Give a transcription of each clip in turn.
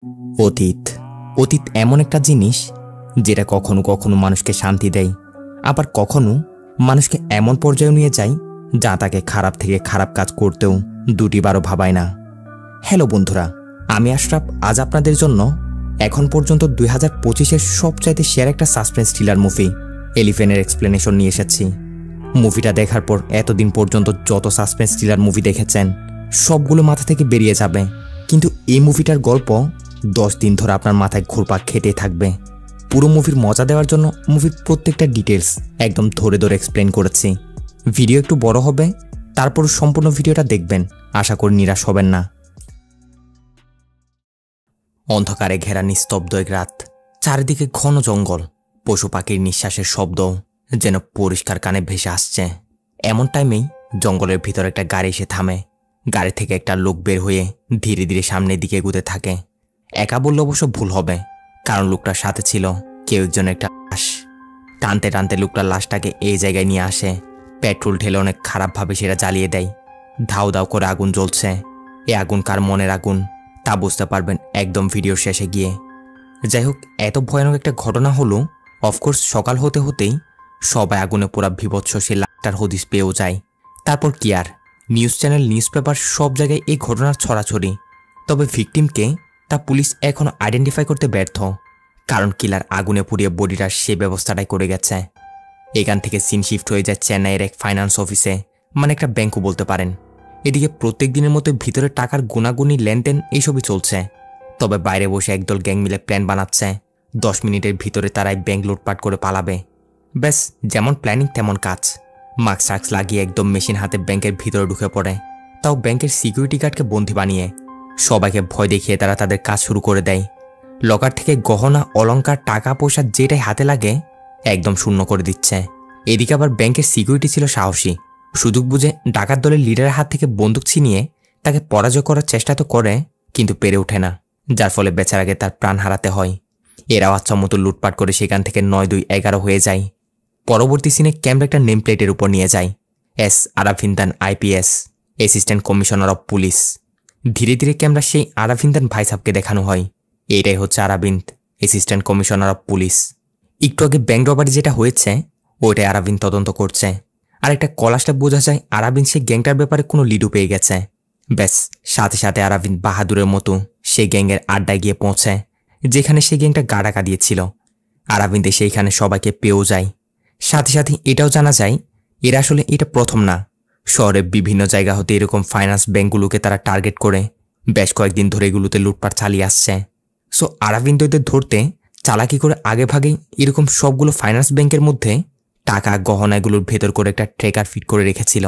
অতীত অতীত এমন একটা জিনিস যেটা কখনো কখনো মানুষকে শান্তি দেয়, আবার কখনো মানুষকে এমন পর্যায়ে নিয়ে যায় যা তাকে খারাপ থেকে খারাপ কাজ করতেও দুটিবারও ভাবায় না। হ্যালো বন্ধুরা, আমি আশরাফ। আজ আপনাদের জন্য এখন পর্যন্ত 2025-এর সবচাইতে সেরা একটা সাসপেন্স থ্রিলার মুভি এলিফ্যান্টের এক্সপ্লেনেশন নিয়ে এসেছি। মুভিটা দেখার পর এতদিন পর্যন্ত যত সাসপেন্স থ্রিলার মুভি দেখেছেন সবগুলো মাথা থেকে বেরিয়ে যাবে, কিন্তু এই মুভিটার গল্প 10 দিন ধরে আপনার মাথায় ঘুরপাক খেতে থাকবে। পুরো মুভির মজা দেওয়ার জন্য মুভির প্রত্যেকটা ডিটেলস একদম ধরে ধরে এক্সপ্লেন করেছি। ভিডিও একটু বড় হবে, তারপর সম্পূর্ণ ভিডিওটা দেখবেন, আশা করি নিরাশ হবেন না। অন্ধকারে ঘেরা নিস্তব্ধ এক রাত, চারিদিকে ঘন জঙ্গল, পশু পাখির নিঃশ্বাসের শব্দ যেন পরিষ্কার কানে ভেসে আসছে। এমন টাইমেই জঙ্গলের ভিতর একটা গাড়ি এসে থামে। গাড়ি থেকে একটা লোক বের হয়ে ধীরে ধীরে সামনের দিকে এগুতে থাকে। একা বললে অবশ্য ভুল হবে, কারণ লোকটার সাথে ছিল কেউ একজন একটা লাশ। টানতে টানতে লোকটার লাশটাকে এই জায়গায় নিয়ে আসে। পেট্রোল ঢেলে অনেক খারাপভাবে সেটা জ্বালিয়ে দেয়। ধাউ ধাউ করে আগুন জ্বলছে। এ আগুন কার মনের আগুন তা বুঝতে পারবেন একদম ভিডিওর শেষে গিয়ে। যাই হোক, এত ভয়ানক একটা ঘটনা হলো। অফকোর্স সকাল হতে হতেই সবাই আগুনে পুরা বিভৎস সে লাশটার হদিস পেয়েও যায়। তারপর কি আর, নিউজ চ্যানেল, নিউজ পেপার সব জায়গায় এই ঘটনার ছড়াছড়ি। তবে ভিকটিমকে তা পুলিশ এখনও আইডেন্টিফাই করতে ব্যর্থ, কারণ কিলার আগুনে পুড়িয়ে বডিটার সে ব্যবস্থাটাই করে গেছে। এখান থেকে সিন শিফট হয়ে যায় চেন্নাইয়ের এক ফাইন্যান্স অফিসে, মানে একটা ব্যাংকও বলতে পারেন। এদিকে প্রত্যেক দিনের মতো ভিতরে টাকার গুনাগুনি লেনদেন এইসবই চলছে। তবে বাইরে বসে একদল গ্যাং মিলে প্ল্যান বানাচ্ছে 10 মিনিটের ভিতরে তারাই ব্যাংক লুটপাট করে পালাবে। ব্যাস, যেমন প্ল্যানিং তেমন কাজ। মাস্ক টাক্স লাগিয়ে একদম মেশিন হাতে ব্যাংকের ভিতরে ঢুকে পড়ে, তাও ব্যাংকের সিকিউরিটি গার্ডকে বন্দী বানিয়ে। সবাইকে ভয় দেখিয়ে তারা তাদের কাজ শুরু করে দেয়। লকার থেকে গহনা, অলংকার, টাকা পয়সা যেটাই হাতে লাগে একদম শূন্য করে দিচ্ছে। এদিকে আবার ব্যাংকের সিকিউরিটি ছিল সাহসী, সুযোগ বুঝে ডাকাত দলের লিডারের হাত থেকে বন্দুক ছিনিয়ে তাকে পরাজয় করার চেষ্টা তো করে, কিন্তু পেরে ওঠে না, যার ফলে বেচার আগে তার প্রাণ হারাতে হয়। এরাও আচ্ছা মতো লুটপাট করে সেখান থেকে 9-2-11 হয়ে যায়। পরবর্তী সিনে ক্যামেরা একটা নেম প্লেটের উপর নিয়ে যায় S Aravindan, IPS, assistant commissioner of police. ধীরে ধীরে ক্যামেরা সেই আরাভিন্দান ভাই সাহেবকে দেখানো হয়। এইটাই হচ্ছে Aravind, assistant commissioner of police. একটু আগে ব্যাংক রবারি যেটা হয়েছে ওইটাই আরাবিন্দ তদন্ত করছে। আর একটা কলাসটা বোঝা যায় আরাবিন্দ সেই গ্যাংটার ব্যাপারে কোনো লিডও পেয়ে গেছে। ব্যাস, সাথে সাথে আরাবিন্দ বাহাদুরের মতো সেই গ্যাংয়ের আড্ডায় গিয়ে পৌঁছে, যেখানে সেই গ্যাংটা গা ডাকা দিয়েছিল। আরাবিন্দে সেইখানে সবাইকে পেয়েও যায়। সাথে সাথে এটাও জানা যায় এরা আসলে এটা প্রথম না, শহরের বিভিন্ন জায়গা হতে এরকম ফাইন্যান্স ব্যাংকগুলোকে তারা টার্গেট করে বেশ কয়েকদিন ধরে এগুলোতে লুটপাট চালিয়ে আসছে। সো আরাবিন্দ এদের ধরতে চালাকি করে আগে ভাগেই এরকম সবগুলো ফাইন্যান্স ব্যাংকের মধ্যে টাকা, গহনা এগুলোর ভেতর করে একটা ট্রেকার ফিট করে রেখেছিল,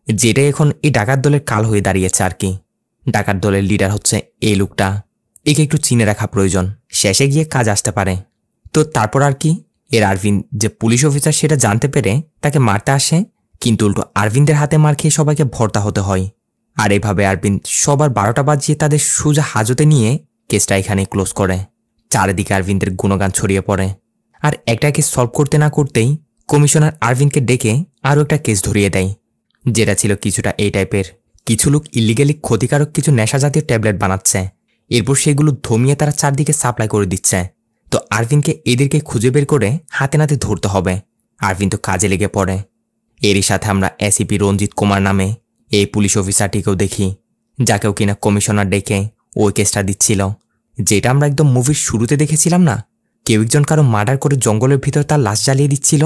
যেটাই এখন এই ডাকাত দলের কাল হয়ে দাঁড়িয়েছে আর কি। ডাকাত দলের লিডার হচ্ছে এই লোকটা, একে একটু চিনে রাখা প্রয়োজন, শেষে গিয়ে কাজ আসতে পারে। তো তারপর আর কি, এর আরভিন্দ যে পুলিশ অফিসার সেটা জানতে পেরে তাকে মারতে আসে, কিন্তু উল্টো আরভিন্দের হাতে মার খেয়ে সবাইকে ভর্তা হতে হয়। আর এভাবে আরভিন্দ সবার 12টা বাজিয়ে তাদের সোজা হাজতে নিয়ে কেসটা এখানে ক্লোজ করে। চারিদিকে আরভিন্দের গুণগান ছড়িয়ে পড়ে। আর একটা কেস সলভ করতে না করতেই কমিশনার আরভিন্দকে ডেকে আরও একটা কেস ধরিয়ে দেয়, যেটা ছিল কিছুটা এই টাইপের। কিছু লোক ইলিগালি ক্ষতিকারক কিছু নেশা জাতীয় ট্যাবলেট বানাচ্ছে, এরপর সেগুলো ধমিয়ে তারা চারদিকে সাপ্লাই করে দিচ্ছে। তো আরভিন্দকে এদেরকে খুঁজে বের করে হাতে নাতে ধরতে হবে। আরভিন্দ তো কাজে লেগে পড়ে। এরই সাথে আমরা এসিপি রঞ্জিত কুমার নামে এই পুলিশ অফিসারটিকেও দেখি, যাকেও কিনা কমিশনার ডেকে ওই কেসটা দিচ্ছিল, যেটা আমরা একদম মুভির শুরুতে দেখেছিলাম না, কেউ একজন কারো মার্ডার করে জঙ্গলের ভিতর তার লাশ জ্বালিয়ে দিচ্ছিল।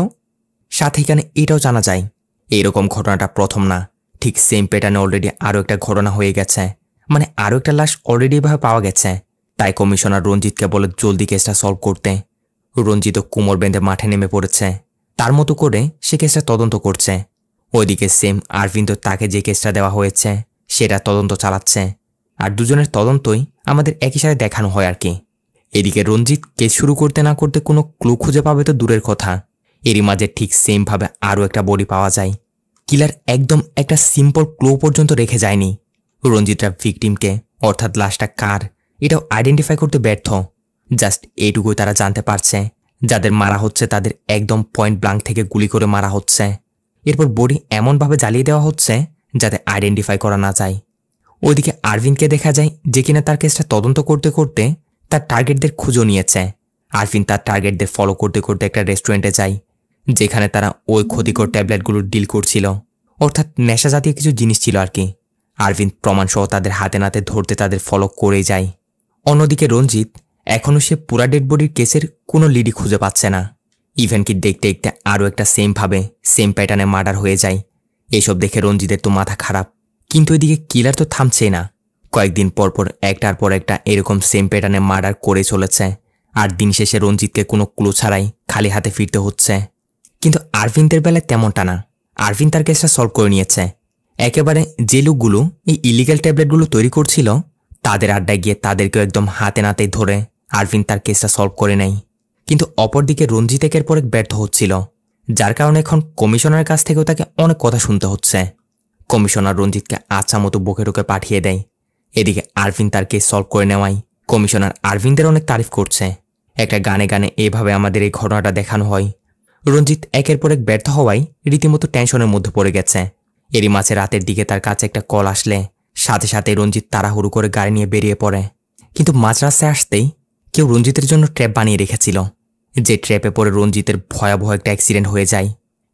সাথে এখানে এটাও জানা যায় এইরকম ঘটনাটা প্রথম না, ঠিক সেম প্যাটার্নে অলরেডি আরও একটা ঘটনা হয়ে গেছে, মানে আরও একটা লাশ অলরেডি এভাবে পাওয়া গেছে। তাই কমিশনার রঞ্জিতকে বলে জলদি কেসটা সলভ করতে। রঞ্জিতও কোমর বেঁধে মাঠে নেমে পড়েছে, তার মতো করে সে কেসটা তদন্ত করছে। ওইদিকে সেম আরভিন্দ তাকে যে কেসটা দেওয়া হয়েছে সেটা তদন্ত চালাচ্ছে। আর দুজনের তদন্তই আমাদের একই সাথে দেখানো হয় আর কি। এদিকে রঞ্জিত কেস শুরু করতে না করতে কোনো ক্লু খুঁজে পাবে তো দূরের কথা, এরই মাঝে ঠিক সেমভাবে আরও একটা বডি পাওয়া যায়। কিলার একদম একটা সিম্পল ক্লু পর্যন্ত রেখে যায়নি। রঞ্জিতরা ভিকটিমকে, অর্থাৎ লাশটা কার, এটাও আইডেন্টিফাই করতে ব্যর্থ। জাস্ট এইটুকুই তারা জানতে পারছে যাদের মারা হচ্ছে তাদের একদম পয়েন্ট ব্লাঙ্ক থেকে গুলি করে মারা হচ্ছে। এরপর বডি এমনভাবে জ্বালিয়ে দেওয়া হচ্ছে যাতে আইডেন্টিফাই করা না যায়। ওইদিকে আরভিন্দকে দেখা যায় যে কিনা তার কেসটা তদন্ত করতে করতে তার টার্গেটদের খুঁজে নিয়েছে। আরফিন তার টার্গেটদের ফলো করতে করতে একটা রেস্টুরেন্টে যায়, যেখানে তারা ওই ক্ষতিকর ট্যাবলেটগুলো ডিল করছিল, অর্থাৎ নেশা জাতীয় কিছু জিনিস ছিল আর কি। আরফিন প্রমাণসহ তাদের হাতে নাতে ধরতে তাদের ফলো করেই যায়। অন্যদিকে রঞ্জিত এখনও সে পুরা ডেড বডির কেসের কোনো লিডই খুঁজে পাচ্ছে না। ইভেন্টকে দেখতে দেখতে আরও একটা সেম প্যাটার্নে মার্ডার হয়ে যায়। এসব দেখে রঞ্জিতের তো মাথা খারাপ, কিন্তু এদিকে কিলার তো থামছেই না। কয়েকদিন পরপর একটার পর একটা এরকম সেম প্যাটার্নে মার্ডার করে চলেছে, আর দিন শেষে রঞ্জিতকে কোনো ক্লু ছাড়াই খালি হাতে ফিরতে হচ্ছে। কিন্তু আরভিন্দের বেলায় তেমনটা না। আরভিন তার কেসটা সলভ করে নিয়েছে। একেবারে যে লোকগুলো এই ইলিগাল ট্যাবলেটগুলো তৈরি করছিল তাদের আড্ডায় গিয়ে তাদেরকেও একদম হাতে নাতেই ধরে আরভিন তার কেসটা সলভ করে নেয়। কিন্তু অপরদিকে রঞ্জিত একের পর এক ব্যর্থ হচ্ছিল, যার কারণে এখন কমিশনারের কাছ থেকেও তাকে অনেক কথা শুনতে হচ্ছে। কমিশনার রঞ্জিতকে আচ্ছা মতো বকে টোকে পাঠিয়ে দেয়। এদিকে আরভিন তার কেস সলভ করে নেওয়ায় কমিশনার আরভিনদের অনেক তারিফ করছে। একটা গানে গানে এভাবে আমাদের এই ঘটনাটা দেখানো হয়। রঞ্জিত একের পর এক ব্যর্থ হওয়ায় রীতিমতো টেনশনের মধ্যে পড়ে গেছে। এরই মাঝে রাতের দিকে তার কাছে একটা কল আসলে সাথে সাথে রঞ্জিত তাড়াহুড়ো করে গাড়ি নিয়ে বেরিয়ে পড়ে। কিন্তু মাঝরাস্তায় আসতেই কেউ রঞ্জিতের জন্য ট্র্যাপ বানিয়ে রেখেছিল, যে ট্র্যাপে পড়ে রঞ্জিতের ভয়াবহ একটা অ্যাক্সিডেন্ট হয়ে যায়।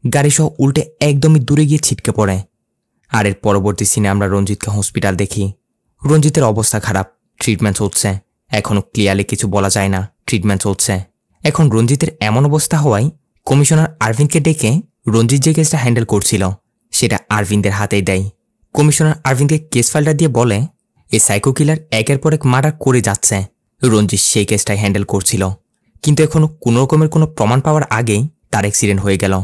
গাড়ি সহ উল্টে একদমই দূরে গিয়ে ছিটকে পড়ে। আর এর পরবর্তী সিনে আমরা রঞ্জিতকে হসপিটাল দেখি। রঞ্জিতের অবস্থা খারাপ, ট্রিটমেন্ট চলছে। এখনও ক্লিয়ারলি কিছু বলা যায় না, ট্রিটমেন্ট চলছে। এখন রঞ্জিতের এমন অবস্থা হওয়ায় কমিশনার আরভিনকে ডেকে রঞ্জিত যে কেসটা হ্যান্ডেল করছিল সেটা আরভিনদের হাতেই দেয়। কমিশনার আরভিনকে কেস ফাইলটা দিয়ে বলে, এই সাইকো কিলার একের পর এক মার্ডার করে যাচ্ছে। রঞ্জিত সেই কেসটাই হ্যান্ডেল করছিল, কিন্তু এখনও কোনো রকমের কোনো প্রমাণ পাওয়ার আগেই তার অ্যাক্সিডেন্ট হয়ে গেল।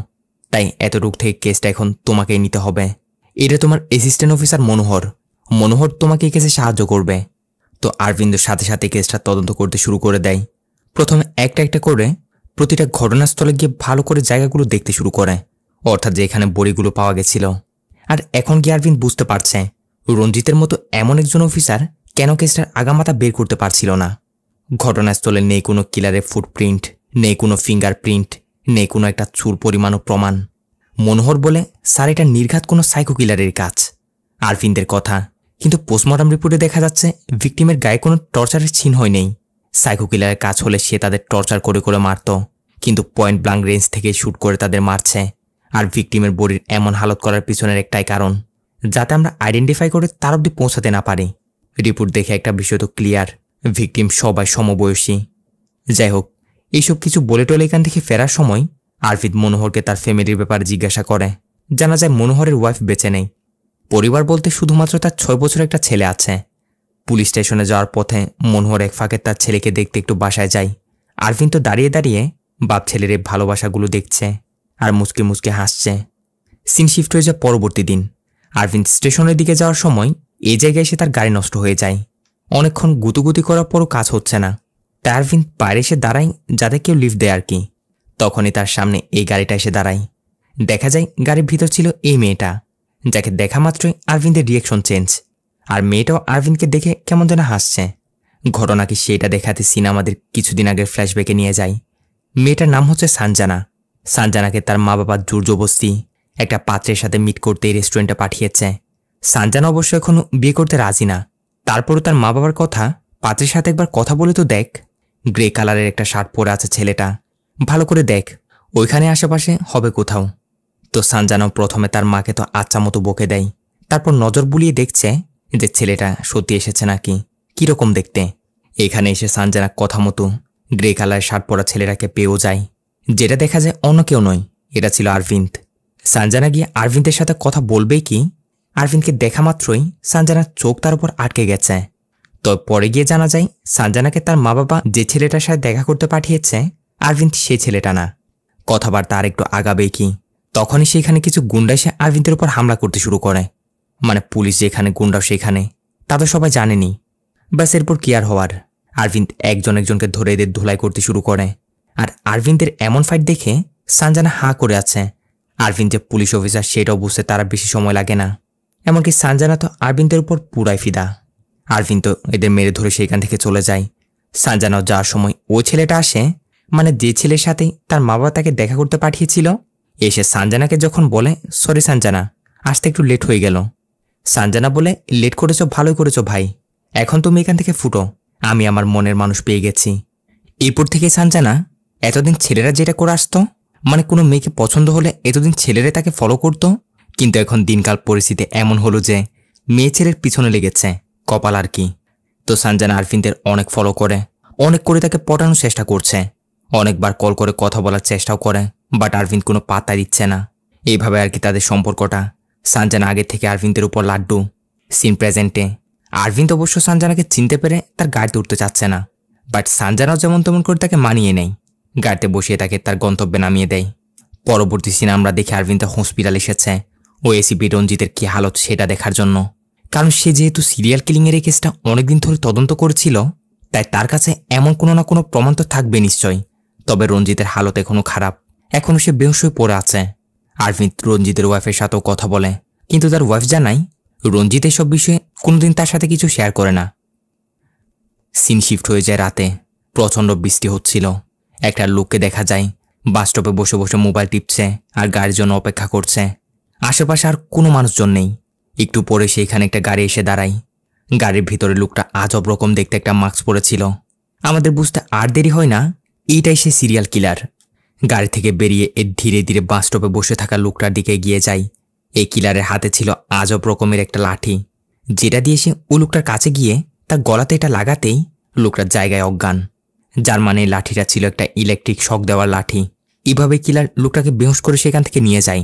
তাই এতটুকু থেকে কেসটা এখন তোমাকেই নিতে হবে। এটা তোমার অ্যাসিস্ট্যান্ট অফিসার মনোহর তোমাকে এই কেসে সাহায্য করবে। তো আরভিন্দের সাথে সাথে কেসটা তদন্ত করতে শুরু করে দেয়। প্রথমে একটা একটা করে প্রতিটা ঘটনাস্থলে গিয়ে ভালো করে জায়গাগুলো দেখতে শুরু করে, অর্থাৎ যেখানে বড়িগুলো পাওয়া গেছিল। আর এখন গিয়ে আরভিন বুঝতে পারছে রঞ্জিতের মতো এমন একজন অফিসার কেন কেসটার আগামাথা বের করতে পারছিল না। ঘটনাস্থলে নেই কোনো কিলারের ফুটপ্রিন্ট, নেই কোনো ফিঙ্গারপ্রিন্ট, নেই কোনো একটা চুল পরিমাণও প্রমাণ। মনোহর বলে, স্যার এটা নির্ঘাত কোনো সাইকো কিলারের কাজ। আরভিনদের কথা, কিন্তু পোস্টমর্টম রিপোর্টে দেখা যাচ্ছে ভিকটিমের গায়ে কোনো টর্চারের চিহ্নই নেই। সাইকো কিলারের কাজ হলে সে তাদের টর্চার করে করে মারত, কিন্তু পয়েন্ট ব্লাঙ্ক রেঞ্জ থেকে শ্যুট করে তাদের মারছে। আর ভিকটিমের বডির এমন হালত করার পিছনের একটাই কারণ, যাতে আমরা আইডেন্টিফাই করে তার অবধি পৌঁছাতে না পারি। রিপোর্ট দেখে একটা বিষয় তো ক্লিয়ার, ভিকটিম সবাই সমবয়সী। যাই হোক, এইসব কিছু বলে টলে এখান থেকে ফেরার সময় আরভিন মনোহরকে তার ফ্যামিলির ব্যাপারে জিজ্ঞাসা করে। জানা যায় মনোহরের ওয়াইফ বেঁচে নেই। পরিবার বলতে শুধুমাত্র তার 6 বছর একটা ছেলে আছে। পুলিশ স্টেশনে যাওয়ার পথে মনোহর এক ফাঁকে তার ছেলেকে দেখতে একটু বাসায় যায়। আরভিন তো দাঁড়িয়ে দাঁড়িয়ে বাপ ছেলের এই ভালোবাসাগুলো দেখছে আর মুচকে মুচকে হাসছে। সিন শিফট হয়ে যায় পরবর্তী দিন। আরভিন স্টেশনের দিকে যাওয়ার সময় এই জায়গায় এসে তার গাড়ি নষ্ট হয়ে যায়। অনেকক্ষণ গুতুগুতি করার পরও কাজ হচ্ছে না, তাই আরভিন বাইরে এসে দাঁড়ায় যাতে কেউ লিফট দেয় আর কি। তখনই তার সামনে এই গাড়িটা এসে দাঁড়ায়। দেখা যায় গাড়ির ভিতর ছিল এই মেয়েটা, যাকে দেখা মাত্রই আরভিনদের রিয়াকশন চেঞ্জ। আর মেয়েটাও আরভিনকে দেখে কেমন যেন হাসছে। ঘটনা কি সেটা দেখাতে সিন আমাদের কিছুদিন আগের ফ্ল্যাশব্যাকে নিয়ে যায়। মেয়েটার নাম হচ্ছে সানজানা। সানজানাকে তার মা বাবা জোর জবরদস্তি একটা পাত্রের সাথে মিট করতে এই রেস্টুরেন্টে পাঠিয়েছে। সানজানা অবশ্য এখনো বিয়ে করতে রাজি না, তারপরও তার মা বাবার কথা, পাত্রের সাথে একবার কথা বলে তো দেখ। গ্রে কালারের একটা শার্ট পরে আছে ছেলেটা, ভালো করে দেখ, ওইখানে আশেপাশে হবে কোথাও। তো সানজানাও প্রথমে তার মাকে তো আচ্ছা মতো বকে দেয়, তারপর নজর বুলিয়ে দেখছে যে ছেলেটা সত্যি এসেছে নাকি, কিরকম দেখতে। এখানে এসে সানজানা কথা মতো গ্রে কালারের শার্ট পরা ছেলেটাকে পেয়েও যায়, যেটা দেখা যায় অন্য কেউ নয়, এটা ছিল আরভিন্দ। সানজানা গিয়ে আরভিন্দের সাথে কথা বলবেই কি, আরভিন্দকে দেখা মাত্রই সানজানার চোখ তার উপর আটকে গেছে। তো পরে গিয়ে জানা যায় সানজানাকে তার মা বাবা যে ছেলেটার সাথে দেখা করতে পাঠিয়েছে আরভিন্দ সেই ছেলেটা না। কথাবার্তা আর একটু আগাবেই কি, তখনই সেখানে কিছু গুন্ডা এসে আরভিন্দের উপর হামলা করতে শুরু করে। মানে পুলিশ যেখানে, গুন্ডাও সেখানে, তা তো সবাই জানেনি। ব্যাস এরপর কি আর হওয়ার, আরভিন্দ একজন একজনকে ধরে এদের ধুলাই করতে শুরু করে। আর আরভিন্দের এমন ফাইট দেখে সানজানা হাঁ করে আছে। আরভিন্দ যে পুলিশ অফিসার সেটাও বুঝতে তারা বেশি সময় লাগে না। এমনকি সানজানা তো আরভিন্দের উপর পুরাই ফিদা। আরভিন্দ তো এদের মেরে ধরে সেখান থেকে চলে যায়। সানজানাও যাওয়ার সময় ওই ছেলেটা আসে, মানে যে ছেলের সাথে তার মা বাবা তাকে দেখা করতে পাঠিয়েছিল, এসে সানজানাকে যখন বলে, সরি সানজানা, আসতে একটু লেট হয়ে গেল। সানজানা বলে, লেট করেছ, ভালোই করেছ ভাই, এখন তুমি এখান থেকে ফুটো, আমি আমার মনের মানুষ পেয়ে গেছি। এরপর থেকে সানজানা এতদিন ছেলেরা যেটা করে আসতো, মানে কোনো মেয়েকে পছন্দ হলে এতদিন ছেলেরা তাকে ফলো করত, কিন্তু এখন দিনকাল পরিস্থিতি এমন হলো যে মেয়ে ছেলের পিছনে লেগেছে, কপাল আর কি। তো সানজানা আরভিনদের অনেক ফলো করে, অনেক করে তাকে পটানোর চেষ্টা করছে, অনেকবার কল করে কথা বলার চেষ্টাও করে, বাট আরভিন কোনো পাত্তা দিচ্ছে না। এইভাবে আর কি তাদের সম্পর্কটা। সানজানা আগে থেকে আরভিনদের উপর লাড্ডু। সিন প্রেজেন্টে আরভিন অবশ্য সানজানাকে চিনতে পেরে তার গাড়িতে উঠতে চাচ্ছে না, বাট সানজানাও যেমন তেমন করে তাকে মানিয়ে নেয়, গাড়িতে বসিয়ে তাকে তার গন্তব্যে নামিয়ে দেয়। পরবর্তী সিনে আমরা দেখি আরভিন তার হসপিটাল এসেছে ও এসিপি রঞ্জিতের কি হালত সেটা দেখার জন্য। কারণ সে যেহেতু সিরিয়াল কিলিংয়ের এই কেসটা অনেকদিন ধরে তদন্ত করেছিল, তাই তার কাছে এমন কোনো না কোনো প্রমাণ তো থাকবে নিশ্চয়ই। তবে রঞ্জিতের হালত এখনও খারাপ, এখনও সে বেহুশ হয়ে পড়ে আছে। আরভিন রঞ্জিতের ওয়াইফের সাথেও কথা বলে, কিন্তু তার ওয়াইফ জানায় রঞ্জিত এসব বিষয়ে কোনোদিন তার সাথে কিছু শেয়ার করে না। সিন শিফট হয়ে যায় রাতে। প্রচণ্ড বৃষ্টি হচ্ছিল। একটা লোককে দেখা যায় বাস স্টপে বসে বসে মোবাইল টিপছে আর গাড়ির জন্য অপেক্ষা করছে। আশেপাশে আর কোনো মানুষজন নেই। একটু পরে সেইখানে একটা গাড়ি এসে দাঁড়ায়। গাড়ির ভিতরে লোকটা আজব রকম দেখতে একটা মাস্ক পরেছিল। আমাদের বুঝতে আর দেরি হয় না, এইটাই সে সিরিয়াল কিলার। গাড়ি থেকে বেরিয়ে ধীরে ধীরে বাস স্টপে বসে থাকা লোকটার দিকে এগিয়ে যায়। এই কিলারের হাতে ছিল আজব রকমের একটা লাঠি, যেটা দিয়ে সে ও লোকটার কাছে গিয়ে তার গলাতে এটা লাগাতেই লোকটার জায়গায় অজ্ঞান। যার মানে লাঠিটা ছিল একটা ইলেকট্রিক শক দেওয়ার লাঠি। এভাবে কিলার লোকটাকে বেহুশ করে সেখান থেকে নিয়ে যায়।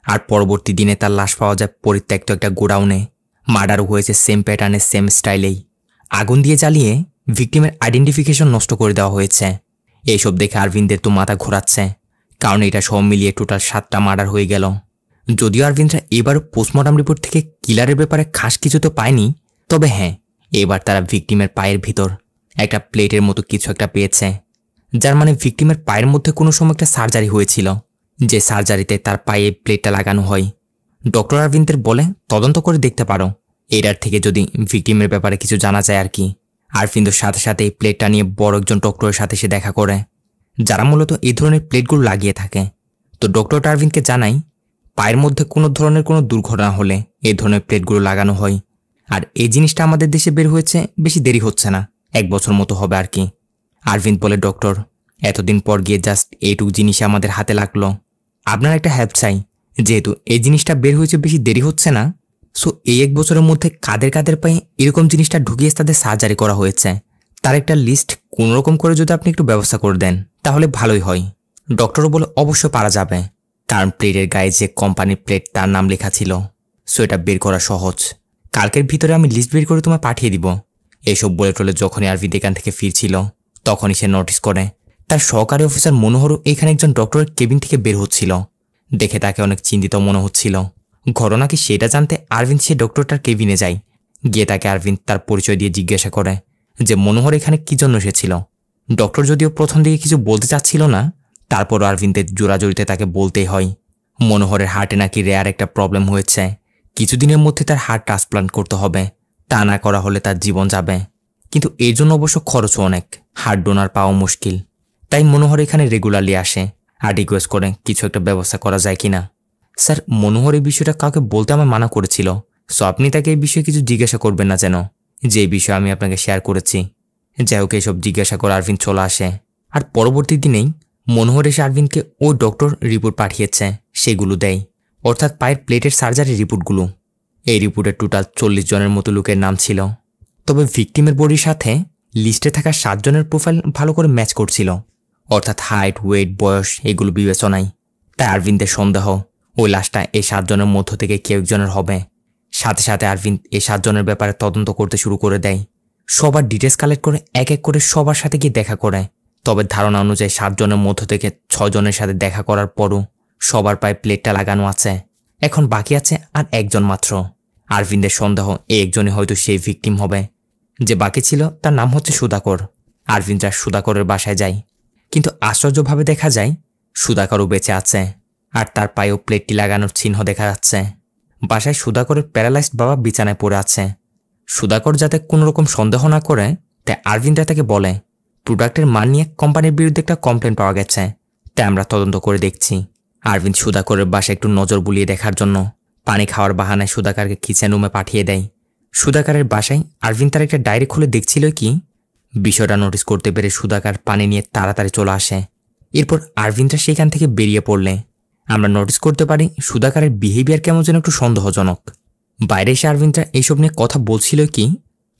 আর পরবর্তী দিনে তার লাশ পাওয়া যায় পরিত্যক্ত একটা গোডাউনে। মার্ডারও হয়েছে সেম প্যাটার্নের সেম স্টাইলেই। আগুন দিয়ে জ্বালিয়ে ভিকটিমের আইডেন্টিফিকেশন নষ্ট করে দেওয়া হয়েছে। এইসব দেখে আরভিনদের তো মাথা ঘোরাচ্ছে, কারণ এটা সব মিলিয়ে টোটাল 7টা মার্ডার হয়ে গেল। যদিও আরভিনরা এবারও পোস্টমর্টম রিপোর্ট থেকে কিলারের ব্যাপারে খাস কিছু তো পায়নি, তবে হ্যাঁ, এবার তারা ভিকটিমের পায়ের ভিতর একটা প্লেটের মতো কিছু একটা পেয়েছে, যার মানে ভিকটিমের পায়ের মধ্যে কোনো সময় একটা সার্জারি হয়েছিল, যে সার্জারিতে তার পায়ে প্লেটটা লাগানো হয়। ডক্টর আরভিনদের বলে তদন্ত করে দেখতে পারো, এটার থেকে যদি ভিকটিমের ব্যাপারে কিছু জানা যায় আর কি। আরভিন্দর সাথে সাথে এই প্লেটটা নিয়ে বড় একজন ডক্টরের সাথে সে দেখা করে, যারা মূলত এই ধরনের প্লেটগুলো লাগিয়ে থাকে। তো ডক্টর আরভিনকে জানাই পায়ের মধ্যে কোনো ধরনের কোনো দুর্ঘটনা হলে এই ধরনের প্লেটগুলো লাগানো হয়। আর এই জিনিসটা আমাদের দেশে বের হয়েছে বেশি দেরি হচ্ছে না, 1 বছর মতো হবে আর কি। আরভিন বলে ডক্টর, এতদিন পর গিয়ে জাস্ট এইটুকু জিনিসে আমাদের হাতে লাগলো, আপনার একটা হেল্প চাই। যেহেতু এই জিনিসটা বের হয়েছে বেশি দেরি হচ্ছে না, সো এই 1 বছরের মধ্যে কাদের কাদের পায়ে এরকম জিনিসটা ঢুকিয়ে তাদের সার্জারি করা হয়েছে তার একটা লিস্ট কোনোরকম করে যদি আপনি একটু ব্যবস্থা করে দেন তাহলে ভালোই হয়। ডক্টরও বলে অবশ্য পারা যাবে, কারণ প্লেটের গায়ে যে কোম্পানির প্লেট তার নাম লেখা ছিল, সো এটা বের করা সহজ। কালকের ভিতরে আমি লিস্ট বের করে তোমায় পাঠিয়ে দিব। এসব বলে টলে যখনই আরভিন এখান থেকে ফিরছিল তখনই সে নোটিস করে তার সহকারী অফিসার মনোহরও এখানে একজন ডক্টরের কেবিন থেকে বের হচ্ছিল। দেখে তাকে অনেক চিন্তিত মনে হচ্ছিল। ঘটনা কি সেটা জানতে আরভিন সে ডক্টরটার কেবিনে যায়। গিয়ে তাকে আরভিন তার পরিচয় দিয়ে জিজ্ঞাসা করে যে মনোহর এখানে কি জন্য এসেছিল। ডক্টর যদিও প্রথম দিকে কিছু বলতে চাচ্ছিল না, তারপরও আরভিনদের জোরাজোরিতে তাকে বলতেই হয়। মনোহরের হার্টে নাকি রেয়ার একটা প্রবলেম হয়েছে, কিছুদিনের মধ্যে তার হার্ট ট্রান্সপ্লান্ট করতে হবে, তা না করা হলে তার জীবন যাবে। কিন্তু এর জন্য অবশ্য খরচও অনেক, হার্ট ডোনার পাওয়া মুশকিল। তাই মনোহর এখানে রেগুলারলি আসে আর রিকোয়েস্ট করে কিছু একটা ব্যবস্থা করা যায় কিনা। স্যার, মনোহর এই বিষয়টা কাউকে বলতে আমার মানা করেছিল, সো আপনি তাকে এই বিষয়ে কিছু জিজ্ঞাসা করবেন না যেন, যে বিষয় আমি আপনাকে শেয়ার করেছি। যাই হোক, এসব জিজ্ঞাসা করে আরভিন চলে আসে। আর পরবর্তী দিনেই মনোহর এসে আরভিনকে ও ডক্টর রিপোর্ট পাঠিয়েছে সেগুলো দেয়, অর্থাৎ পায়ের প্লেটের সার্জারি রিপোর্টগুলো। এই রিপোর্টে টোটাল 40 জনের মতো লোকের নাম ছিল, তবে ভিকটিমের বডির সাথে লিস্টে থাকা 7 জনের প্রোফাইল ভালো করে ম্যাচ করছিল, অর্থাৎ হাইট, ওয়েট, বয়স এগুলো বিবেচনায়। তাই আরভিনদের সন্দেহ ওই লাশটা এই 7 জনের মধ্য থেকে কেউ একজনের হবে। সাথে সাথে আরভিন এই 7 জনের ব্যাপারে তদন্ত করতে শুরু করে দেয়। সবার ডিটেলস কালেক্ট করে এক এক করে সবার সাথে গিয়ে দেখা করে। তবে ধারণা অনুযায়ী 7 জনের মধ্য থেকে 6 জনের সাথে দেখা করার পরও সবার পায়ে প্লেটটা লাগানো আছে। এখন বাকি আছে আর 1 জন মাত্র। আরভিনদের সন্দেহ এই একজনই হয়তো সেই ভিকটিম হবে। যে বাকি ছিল তার নাম হচ্ছে সুধাকর। আরভিনরা সুধাকরের বাসায় যায়, কিন্তু আশ্চর্যভাবে দেখা যায় সুধাকরও বেঁচে আছে আর তার পায়েও প্লেটটি লাগানোর চিহ্ন দেখা যাচ্ছে। বাসায় সুধাকরের প্যারালাইজড বাবা বিছানায় পড়ে আছে। সুধাকর যাতে কোনো রকম সন্দেহ না করে তাই আরভিনরা তাকে বলে প্রোডাক্টের মান নিয়ে কোম্পানির বিরুদ্ধে একটা কমপ্লেন পাওয়া গেছে, তাই আমরা তদন্ত করে দেখছি। আরভিন সুধাকরের বাসায় একটু নজর বুলিয়ে দেখার জন্য পানি খাওয়ার বাহানায় সুধাকরকে কিচেন রুমে পাঠিয়ে দেয়। সুধাকরের বাসায় আরভিন তার একটা ডায়েরি খুলে দেখছিল কি বিষয়টা নোটিস করতে পেরে সুধাকার পানি নিয়ে তাড়াতাড়ি চলে আসে। এরপর আরভিনটা সেখান থেকে বেরিয়ে পড়লে আমরা নোটিস করতে পারি সুধাকারের বিহেভিয়ার কেমন যেন একটু সন্দেহজনক। বাইরে এসে আরভিনটা এইসব নিয়ে কথা বলছিল কি